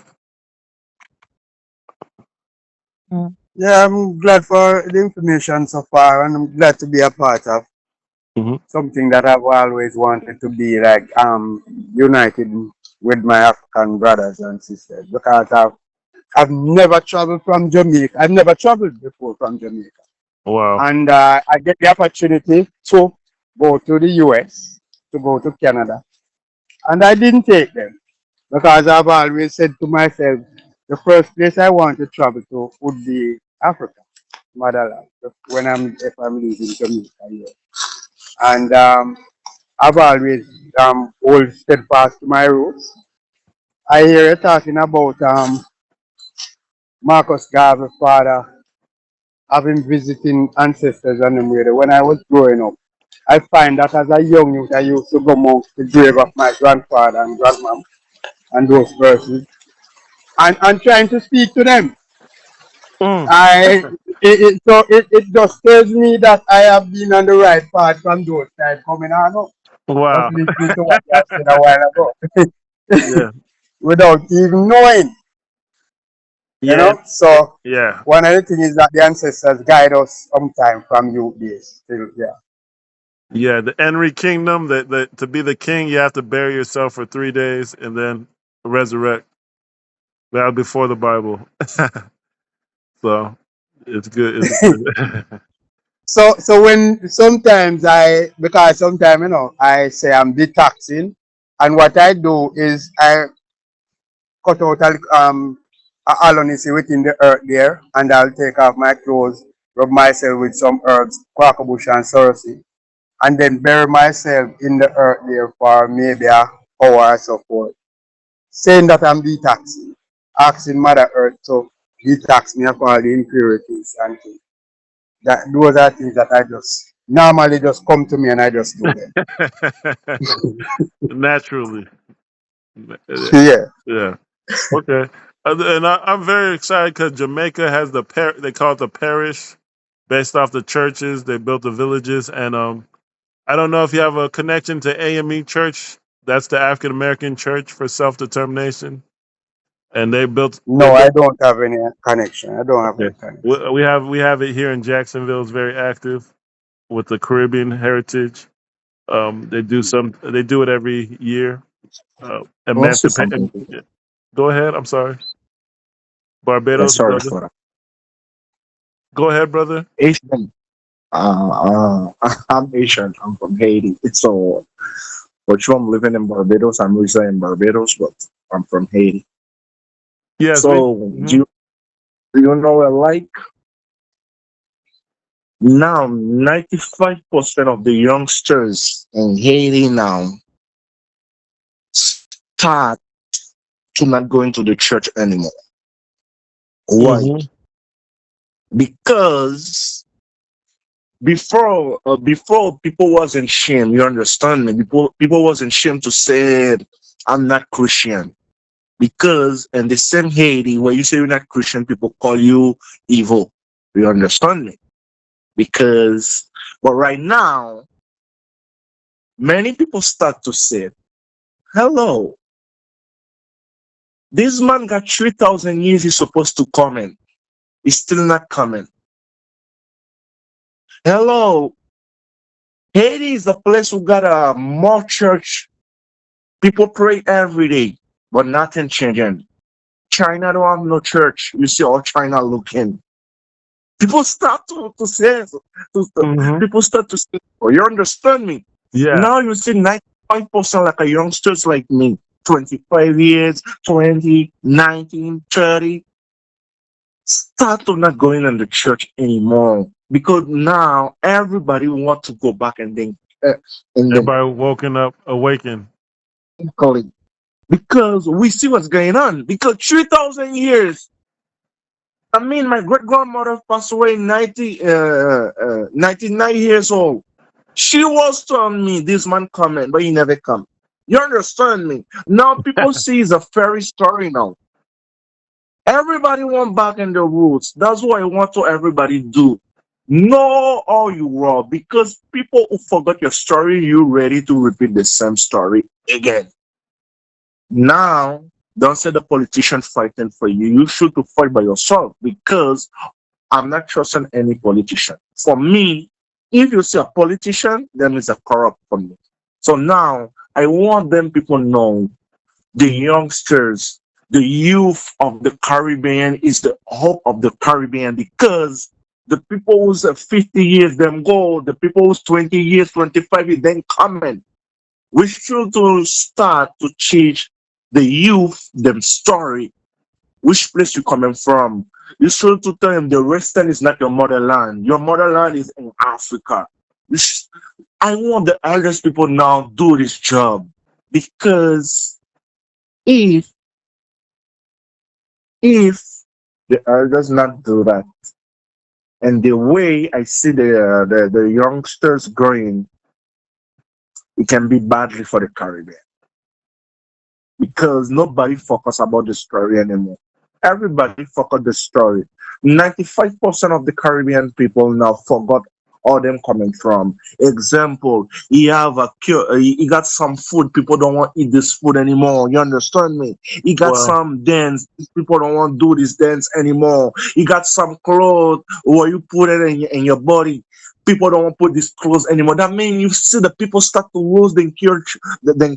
Yeah, I'm glad for the information so far, and I'm glad to be a part of Hmm. something that I've always wanted to be like united with my African brothers and sisters because I've never traveled from Jamaica. I've never traveled before from Jamaica, Wow. and I get the opportunity to go to the US, to go to Canada, and I didn't take them because I've always said to myself, the first place I want to travel to would be Africa, motherland. When if I'm leaving Jamaica, yeah. And I've always hold steadfast to my roots. I hear you talking about Marcus Garvey's father having visiting ancestors and them really. When I was growing up, I find that as a young youth, I used to go amongst the grave of my grandfather and grandmom and those persons and trying to speak to them. Mm. So it just tells me that I have been on the right path from those times coming on up. Just Wow. listening to what you have said a while ago. Yeah. Without even knowing, Yeah. So Yeah. one of the things is that the ancestors guide us sometime from youth days till yeah. Yeah. The Henry Kingdom. That to be the king, you have to bury yourself for 3 days and then resurrect. That was before the Bible. So it's good. It's good. So when sometimes because sometimes I say I'm detoxing, and what I do is I cut out a alonicy within the earth there, and I'll take off my clothes, rub myself with some herbs, quackerbush and sorcy, and then bury myself in the earth there for maybe a hour or so forth, saying that I'm detoxing, asking Mother Earth to detox me of all the impurities and things. That those are things that I just normally just come to me and I just do them. Naturally. Yeah. Yeah. Okay. And I'm very excited because Jamaica has they call it the parish, based off the churches. They built the villages, and I don't know if you have a connection to AME Church. That's the African American Church for Self Determination, and they built. They No, I built. don't have any connection. I don't have Okay. any connection. We have it here in Jacksonville. It's very active with the Caribbean heritage. They do it every year. I want to say Emancipate. something. Go ahead. I'm sorry. Yeah, Barbados, sorry brother. for that. Go ahead, brother. Asian. I'm Asian. I'm from Haiti. So, but you, I'm living in Barbados. I'm residing in Barbados, but I'm from Haiti. Yes, we. So, Mhm. do you know like now 95% of the youngsters in Haiti now start to not going to the church anymore. Why? Mhm. Because before people wasn't shame. You understand me? People wasn't shame to say I'm not Christian. Because in the same Haiti where you say you're not Christian, people call you evil. You understand me? Because but right now, many people start to say, hello, this man got 3,000 years he's supposed to come in. He's still not coming. Hello, Haiti is a place who got a more church. People pray every day, but nothing changing. China don't have no church. You see how China looking. People start to say, Mhm. people start to say, oh, you understand me? Yeah. Now you see 95% like a youngsters like me, 25 years, 20, 19, 30, start to not going in the church anymore. Because now everybody want to go back and then Everybody woken up, awakened. call it. Because we see what's going on. Because 3,000 years. I mean, my great grandmother passed away 99 years old. She was telling me this man coming, but he never come. You understand me? Now people see it's a fairy story now. Everybody want back in the roots. That's what I want to everybody do. Know all you are, because people who forgot your story, you ready to repeat the same story again. Now, don't say the politician fighting for you. You should to fight by yourself, because I'm not trusting any politician. For me, if you see a politician, then it's a corrupt for me. So now I want them people know, the youngsters, the youth of the Caribbean is the hope of the Caribbean, because the people who's 50 years them go, the people who's 20 years, 25 years then coming. We should to start to change the youth them story. Which place you coming from? You should to tell them the Western is not your motherland. Your motherland is in Africa. I want the eldest people now do this job, because if if the elders not do that, and the way I see the youngsters growing, it can be badly for the Caribbean, because nobody focus about the story anymore. Everybody forgot the story. 95% of the Caribbean people now forgot all them coming from. Example, you have a cure, you got some food, people don't want to eat this food anymore. You understand me? You got Well, some dance, people don't want to do this dance anymore. You got some clothes where you put it in your body. People don't want to put these clothes anymore. That means you see the people start to lose their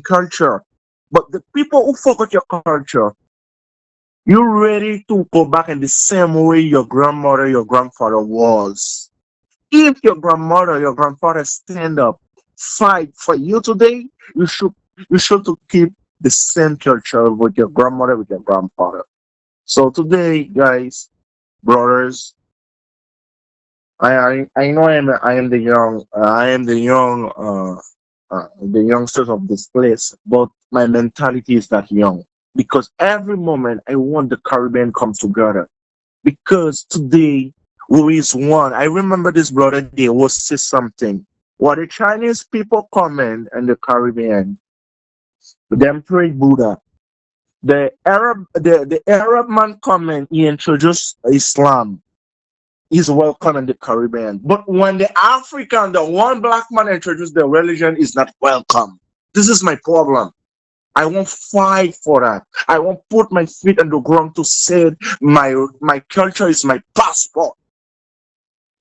culture. But the people who forgot your culture, you ready to go back in the same way your grandmother, your grandfather was. If your grandmother, your grandfather stand up, fight for you today, you should to keep the same culture with your grandmother, with your grandfather. So today, guys, brothers, I know I am the youngsters of this place, but my mentality is that young, because every moment I want the Caribbean come together, because today we is one. I remember this brother they was say something. What the Chinese people comment in the Caribbean, them pray Buddha. The Arab man comment, he introduced Islam. Is welcome in the Caribbean. But when the African, the one black man introduced the religion, is not welcome. This is my problem. I won't fight for that. I won't put my feet on the ground to say my culture is my passport.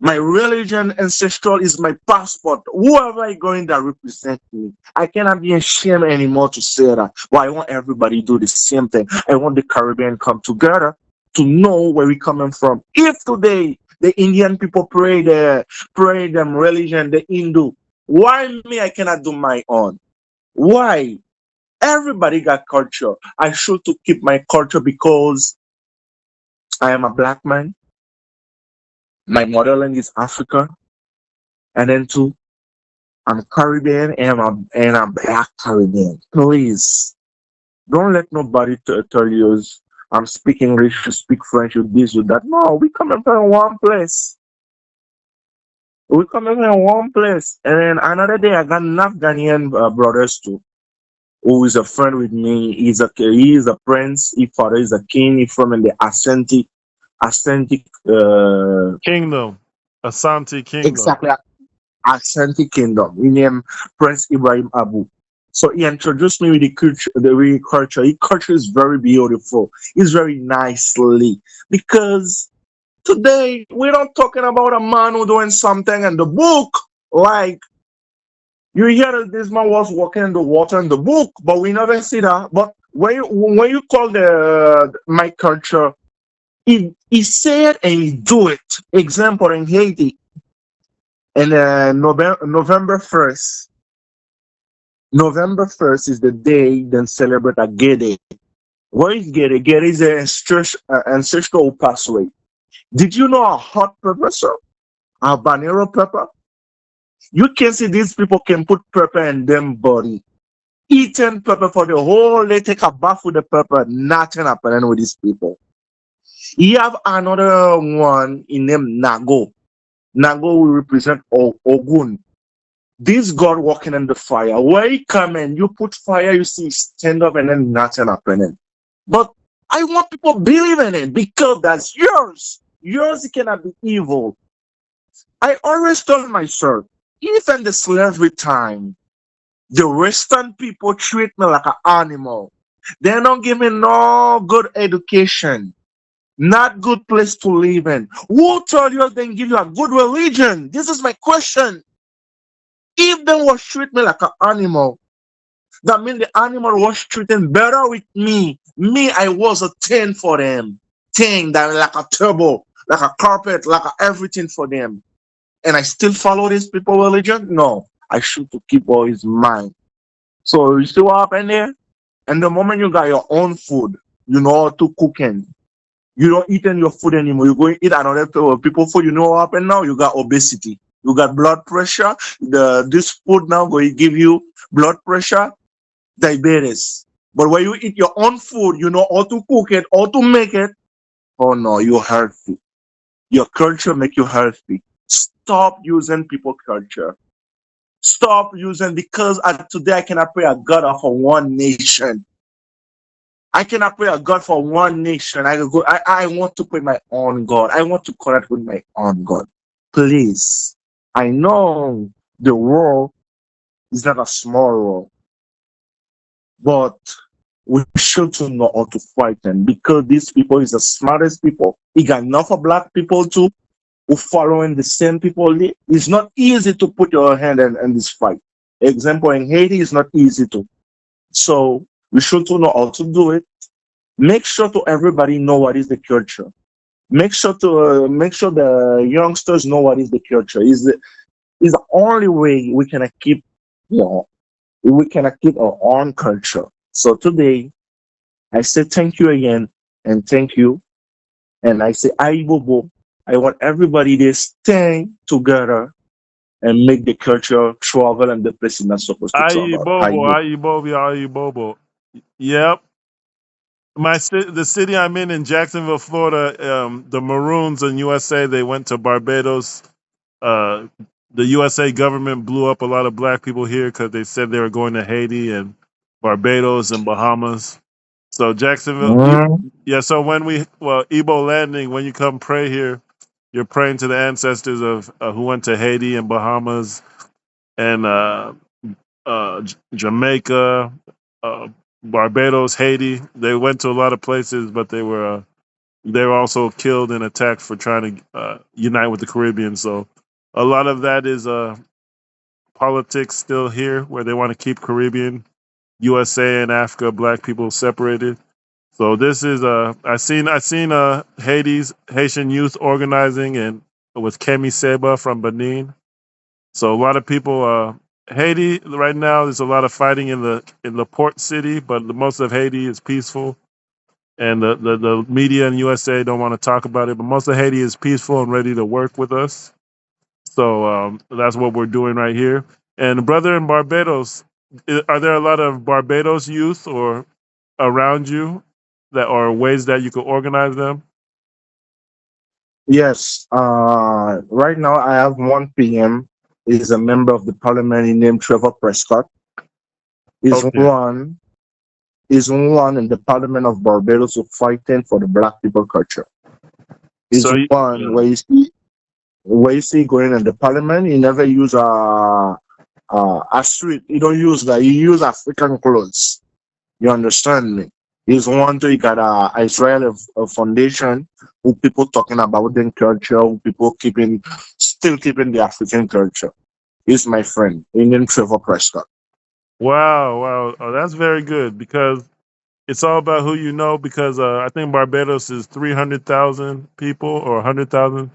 My religion, ancestral is my passport. Whoever I going that represent me, I cannot be ashamed anymore to say that. But I want everybody to do the same thing. I want the Caribbean come together to know where we coming from. If today the Indian people pray them religion, the Hindu, why me I cannot do my own? Why? Everybody got culture. I should to keep my culture, because I am a black man. My motherland is Africa, and then too, I'm Caribbean, and I'm black Caribbean. Please don't let nobody tell you I'm speak English, you speak French, you this, you that. No, we coming from one place. We coming from one place. And then another day, I got enough Ghanaian brothers too, who is a friend with me. He is a prince. His father is a king. He's from in the Ashanti, Kingdom, Asante Kingdom. exactly, Ashanti Kingdom. He named Prince Ibrahim Abu. So he introduced me with the culture. The real culture. His culture is very beautiful. It's very nicely, because today we're not talking about a man who doing something in the book. Like you hear that this man was walking in the water in the book, but we never see that. But when you call the my culture, he said and he do it. Example in Haiti, and November 1st. November 1st is the day then celebrate a gay day. What is gay day? Gay day is an ancestral who passed away. Did you know a hot pepper, sir? A habanero pepper? You can see these people can put pepper in them body. Eating pepper for the whole day, take a bath with the pepper, nothing happening with these people. You have another one in name Nago. Nago will represent Ogun. This God walking in the fire. Where he come in, you put fire, you see stand up and then nothing happening. But I want people believe in it, because that's yours. Yours cannot be evil. I always told myself, even the slavery time, the Western people treat me like an animal. They don't give me no good education, not good place to live in. Who told you they give you a good religion? This is my question. If they was treat me like an animal, that means the animal was treating better with me. Me, I was a 10 for them. 10 that like a turbo, like a carpet, like a everything for them. And I still follow these people religion? No. I should to keep all his mind. So you see what happened there? And the moment you got your own food, you know how to cooking. You don't eat your food anymore. You go and eat another people food. You know what happened now? You got obesity. You got blood pressure. This food now going to give you blood pressure, diabetes. But when you eat your own food, you know how to cook it, how to make it. Oh no, you're healthy. Your culture make you healthy. Stop using people culture. Stop using because today I cannot pray a God for one nation. I cannot pray a God for one nation. I want to pray my own God. I want to connect with my own God. Please. I know the world is not a small world, but we should to know how to fight them because these people is the smartest people. He got enough of black people too who following the same people. It's not easy to put your hand in this fight. Example in Haiti is not easy to. So we should to know how to do it. Make sure to everybody know what is the culture. Make sure the youngsters know what is the culture. Is the only way we can keep we can keep our own culture. So today I say thank you again and thank you. And I say Aibobo. I want everybody to stay together and make the culture travel and the place is not supposed to Ayi travel. Bobo, Aibobo. Ayi Bobo, Ayi Bobo. Yep. The city I'm in Jacksonville, Florida, the Maroons in USA, they went to Barbados. Uh, the USA government blew up a lot of black people here because they said they were going to Haiti and Barbados and Bahamas. So Jacksonville, Mm. yeah. So Igbo landing, when you come pray here, you're praying to the ancestors of who went to Haiti and Bahamas and Jamaica, uh, Barbados, Haiti. They went to a lot of places, but they were also killed and attacked for trying to unite with the Caribbean. So a lot of that is politics still here, where they want to keep Caribbean, USA, and Africa black people separated. So this is I seen Haitian youth organizing and with Kemi Seba from Benin. So a lot of people Haiti right now there's a lot of fighting in the port city, but most of Haiti is peaceful and the media in USA don't want to talk about it. But most of Haiti is peaceful and ready to work with us. So that's what we're doing right here. And brother in Barbados, are there a lot of Barbados youth or around you that are ways that you could organize them? Yes. Right now I have one PM. Is a member of the parliament. He named Trevor Prescott. Is Okay. one is one in the parliament of Barbados who fighting for the black people culture. Is So one where you see going in the parliament. He never use a street. He don't use that. He use African clothes. You understand me? He's one to he got a Israel foundation who people talking about their culture, who people still keeping the African culture. He's my friend. He named Trevor Prescott. wow. Oh, that's very good because it's all about who you know. Because I think Barbados is 300,000 people or 100,000.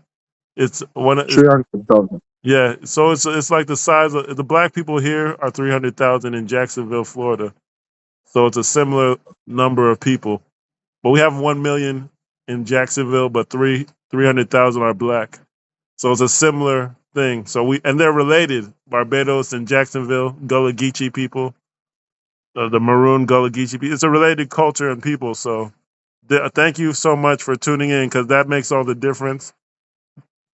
It's one. It's 300,000. Yeah. So it's like the size of the black people here are 300,000 in Jacksonville, Florida. So it's a similar number of people. But we have 1 million in Jacksonville, but 300,000 are black. So it's a similar thing. So they're related. Barbados and Jacksonville, Gullah Geechee people, the Maroon Gullah Geechee people. It's a related culture and people. So thank you so much for tuning in because that makes all the difference.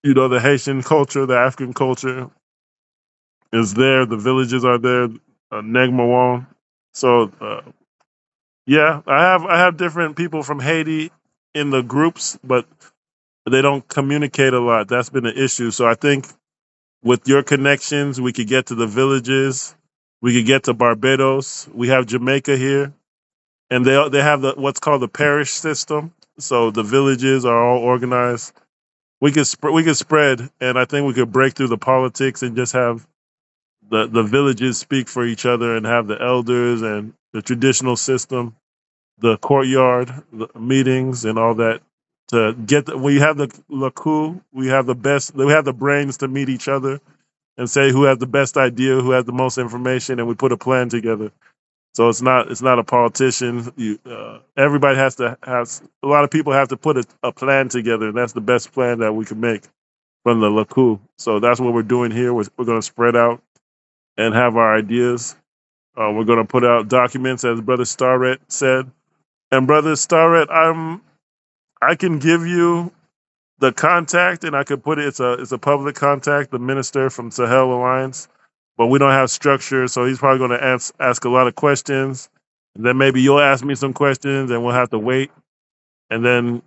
You know, the Haitian culture, the African culture is there. The villages are there. Negmawon. So yeah, I have different people from Haiti in the groups, but they don't communicate a lot. That's been an issue. So I think with your connections, we could get to the villages. We could get to Barbados. We have Jamaica here, and they have what's called the parish system. So the villages are all organized. We could spread, and I think we could break through the politics and just have the villages speak for each other and have the elders and the traditional system, the courtyard, the meetings, and all that. To get we have the coup, we have the best, we have the brains to meet each other and say who has the best idea, who has the most information, and we put a plan together. So it's not a politician. Everybody has to have a lot of people have to put a plan together, and that's the best plan that we can make from the LACU. So that's what we're doing here. We're going to spread out and have our ideas. We're going to put out documents, as Brother Starrett said. And Brother Starrett, I can give you the contact, and I could put it. It's a public contact. The minister from Sahel Alliance, but we don't have structure, so he's probably going to ask a lot of questions. And then maybe you'll ask me some questions, and we'll have to wait. And then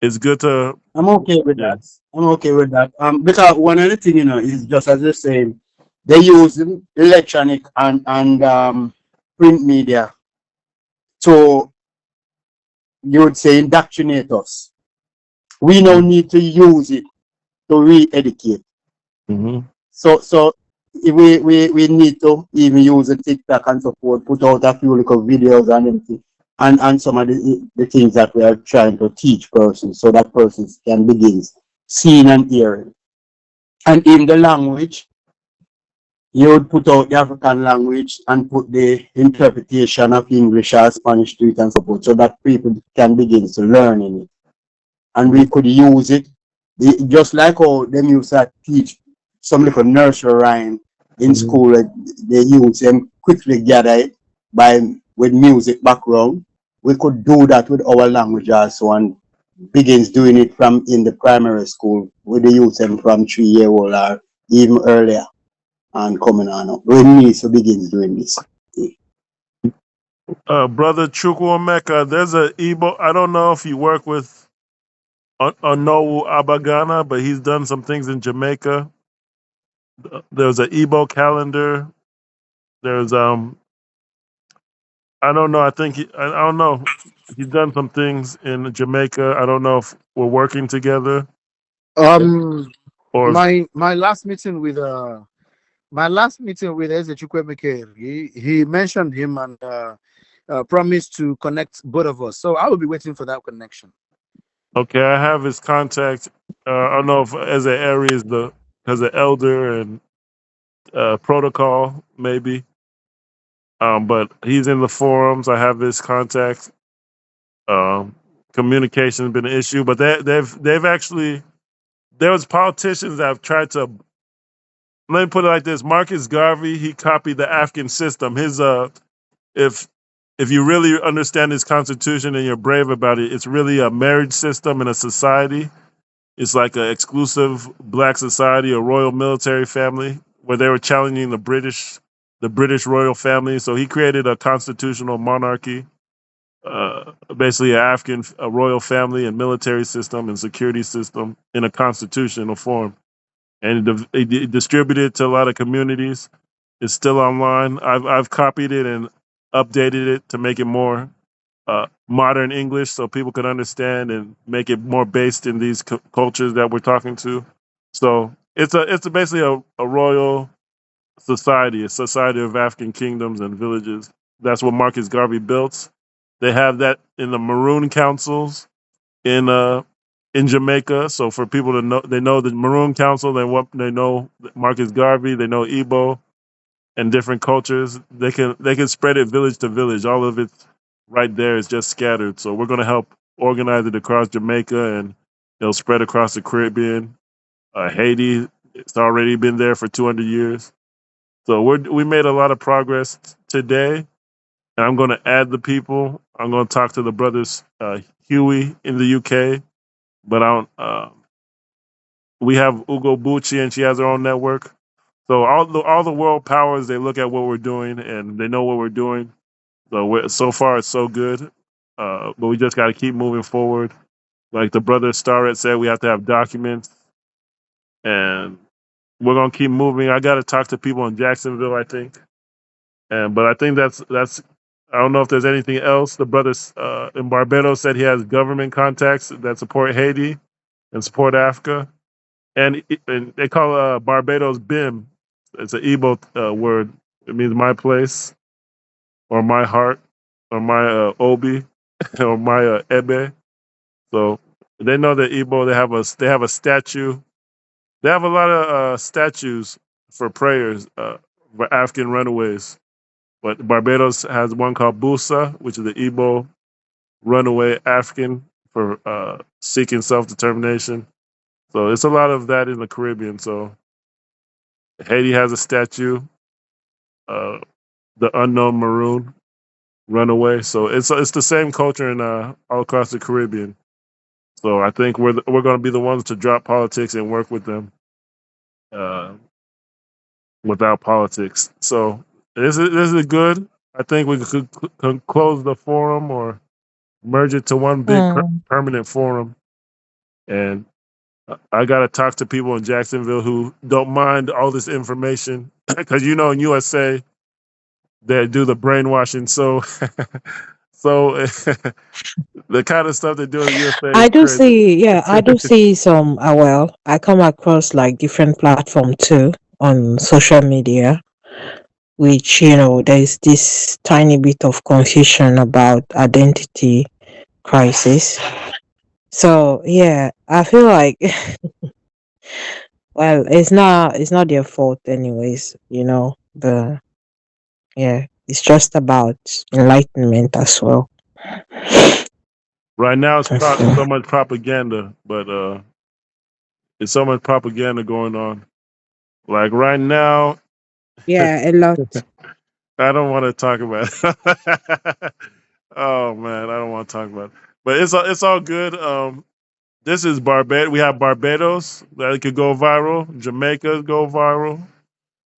it's good to. I'm okay with Yeah. that. I'm okay with that. Because one of the thing, is just as you're saying, they use electronic and print media to, you would say, indoctrinate us. We now need to use it to re-educate. Mm-hmm. So we need to even use the TikTok and so forth, put out a few little videos and everything, and some of the things that we are trying to teach persons so that persons can begin seeing and hearing. And in the language, you would put out the African language and put the interpretation of English or Spanish to it and so forth, so that people can begin to learn in it. And we could use it, just like how them used to teach some little nursery rhyme in school. They use them quickly gather it with music background. We could do that with our language also, and begins doing it from in the primary school with the youth them from 3 year old or even earlier and coming on up. We need to begin doing this. Brother Chukwuemeka, there's a Igbo. I don't know if you work with Onowu Abagana, but he's done some things in Jamaica. There's an Igbo calendar. There's I don't know. I think I don't know. He's done some things in Jamaica. I don't know if we're working together or if, My last meeting with Eze Chukwemeke, he mentioned him and promised to connect both of us. So I will be waiting for that connection. okay. I have his contact. I don't know if as an area is as an elder and protocol maybe. But he's in the forums. I have his contact. Communication has been an issue, but they've actually there was politicians that have tried to. Let me put it like this: Marcus Garvey, he copied the African system. His if you really understand his constitution and you're brave about it, it's really a marriage system and a society. It's like an exclusive black society, a royal military family, where they were challenging the British royal family. So he created a constitutional monarchy, basically a royal family and military system and security system in a constitutional form. And it distributed it to a lot of communities. It's still online. I've copied it and updated it to make it more modern English so people can understand and make it more based in these cultures that we're talking to. So it's basically a royal society, a society of African kingdoms and villages. That's what Marcus Garvey built. They have that in the Maroon councils in Jamaica. So for people to know, they know the Maroon Council. They know Marcus Garvey. They know Igbo and different cultures. They can spread it village to village. All of it right there is just scattered. So we're going to help organize it across Jamaica, and it'll spread across the Caribbean. Haiti, it's already been there for 200 years. So we made a lot of progress today, and I'm going to add the people. I'm going to talk to the brothers Huey in the UK, but I don't. We have Ugo Bucci, and she has her own network. So all the world powers, they look at what we're doing and they know what we're doing. So so far it's so good, but we just got to keep moving forward Like the brother Starrett said, we have to have documents, and we're gonna keep moving. I got to talk to people in Jacksonville, I think, but I think that's. I don't know if there's anything else. The brother in Barbados said he has government contacts that support Haiti and support Africa, and they call Barbados BIM. It's an Igbo word. It means my place or my heart or my Obi or my Ebe. So they know that Igbo. They have a statue. They have a lot of statues for prayers for African runaways. But Barbados has one called Busa, which is the Igbo runaway African for seeking self determination. So it's a lot of that in the Caribbean. So Haiti has a statue, uh, the unknown maroon runaway. So it's the same culture in all across the Caribbean. So I think we're going to be the ones to drop politics and work with them without politics. So this is good. I think we could close the forum or merge it to one big permanent forum. And I got to talk to people in Jacksonville who don't mind all this information because in USA they do the brainwashing. So so the kind of stuff they do in USA I is do crazy. see, yeah, I do see some, well, I come across like different platform too on social media, which, there's this tiny bit of confusion about identity crisis. So, yeah, I feel like, well, it's not their fault anyways, it's just about enlightenment as well. Right now, it's So, so much propaganda, but it's so much propaganda going on. Like right now, yeah, a lot. I don't want to talk about it. Oh man, I don't want to talk about it. But it's all good. This is Barbados. We have Barbados that could go viral. Jamaica go viral.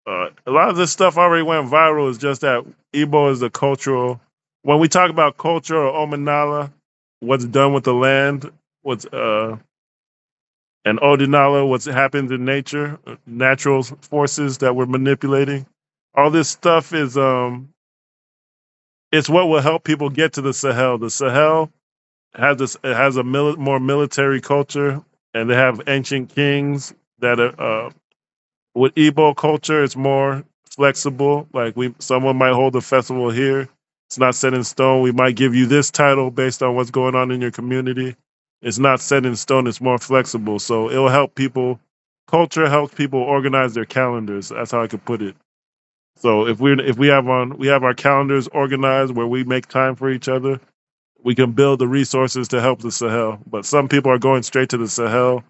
A lot of this stuff already went viral. It's just that Igbo is the cultural. When we talk about culture or Omanala, what's done with the land, what's and Odinala, what happens in nature, natural forces that we're manipulating. All this stuff is it's what will help people get to the Sahel. The Sahel has a more military culture, and they have ancient kings that are. With Igbo culture, it's more flexible. Like someone might hold a festival here. It's not set in stone. We might give you this title based on what's going on in your community. It's not set in stone. It's more flexible. So it'll help people. Culture helps people organize their calendars. That's how I could put it. So if we have our calendars organized where we make time for each other, we can build the resources to help the Sahel. But some people are going straight to the Sahel,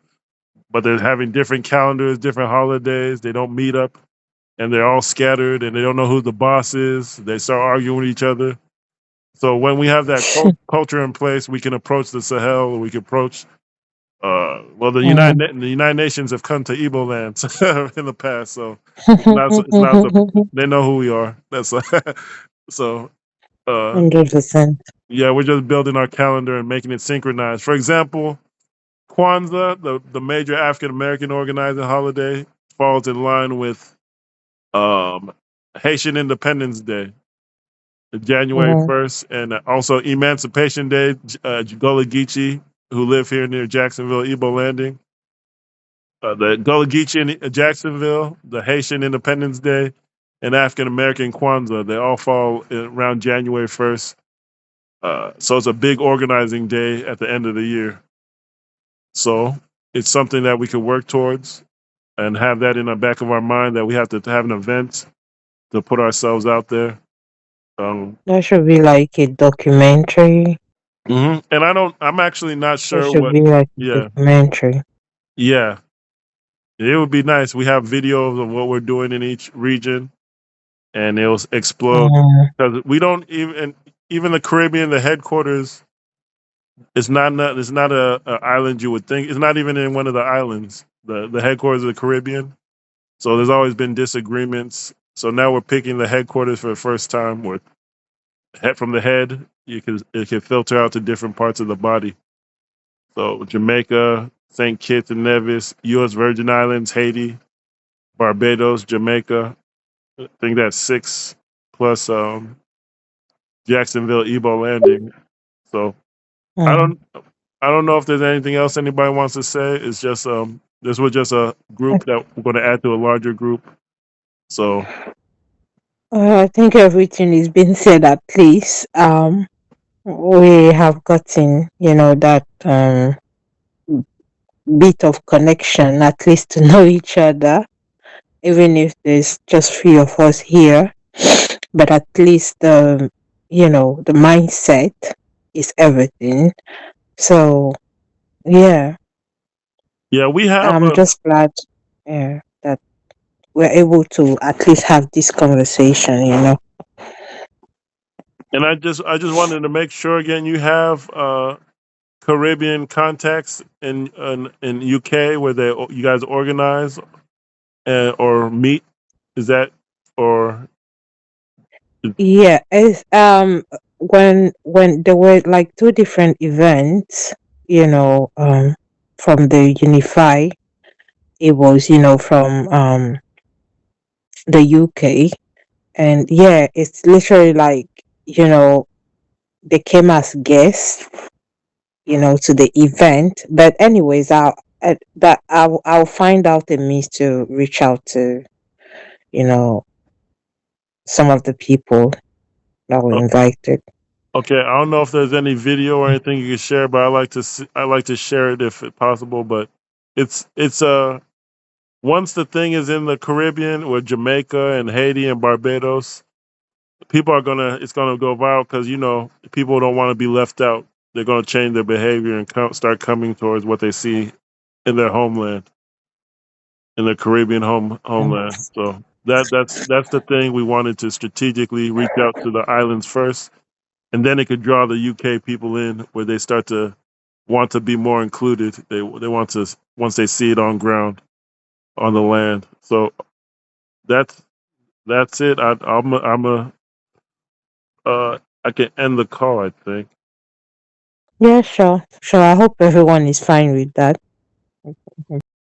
but they're having different calendars, different holidays. They don't meet up, and they're all scattered, and they don't know who the boss is. They start arguing with each other. So when we have that culture in place, we can approach the Sahel. We can approach. The United Nations have come to Igbo lands in the past, so they know who we are. That's so. 100%. Yeah, we're just building our calendar and making it synchronized. For example, Kwanzaa, the major African American organizing holiday, falls in line with Haitian Independence Day, January Mhm. 1st, and also Emancipation Day, Gullah Geechee, who live here near Jacksonville, Igbo Landing. The Gullah Geechee in Jacksonville, the Haitian Independence Day, and African American Kwanzaa, they all fall around January 1st. So it's a big organizing day at the end of the year. So it's something that we could work towards and have that in the back of our mind that we have to have an event to put ourselves out there. That should be like a documentary. And I'm actually not That sure should what. be like a Yeah, documentary. yeah, it would be nice. We have videos of what we're doing in each region, and it'll explode Mm. because we don't even the Caribbean, the headquarters. It's not a island you would think. It's not even in one of the islands. The headquarters of the Caribbean. So there's always been disagreements. So now we're picking the headquarters for the first time. Where head from the head, it can filter out to different parts of the body. So Jamaica, St. Kitts and Nevis, U.S. Virgin Islands, Haiti, Barbados, Jamaica. I think that's 6 plus Jacksonville, Ebo Landing. So I Mm. don't I don't know if there's anything else anybody wants to say. It's just this was just a group that we're going to add to a larger group. So I think everything is being said at least. We have gotten, that bit of connection, at least to know each other, even if there's just few of us here. But at least, the mindset is everything. So, yeah, yeah, we have I'm just glad, yeah, that we're able to at least have this conversation. and I just wanted to make sure again you have Caribbean contacts in UK where you guys organize or meet. Is that or Yeah, it's when there were like two different events, from the Unify, it was, from the UK. And yeah, it's literally like, they came as guests, to the event. But anyways, I'll find out a means to reach out to, you know, some of the people that were invited. okay? I don't know if there's any video or anything you can share, but I like to share it if possible. But it's once the thing is in the Caribbean with Jamaica and Haiti and Barbados, people are it's gonna go viral because people don't want to be left out. They're gonna change their behavior and start coming towards what they see in their homeland, in the Caribbean Mm. homeland. So that's the thing we wanted to strategically reach out to the islands first, and then it could draw the UK people in where they start to want to be more included. They want to once they see it on ground on the land. So that's that's it. I can end the call. I think. Yeah, sure. Sure. I hope everyone is fine with that.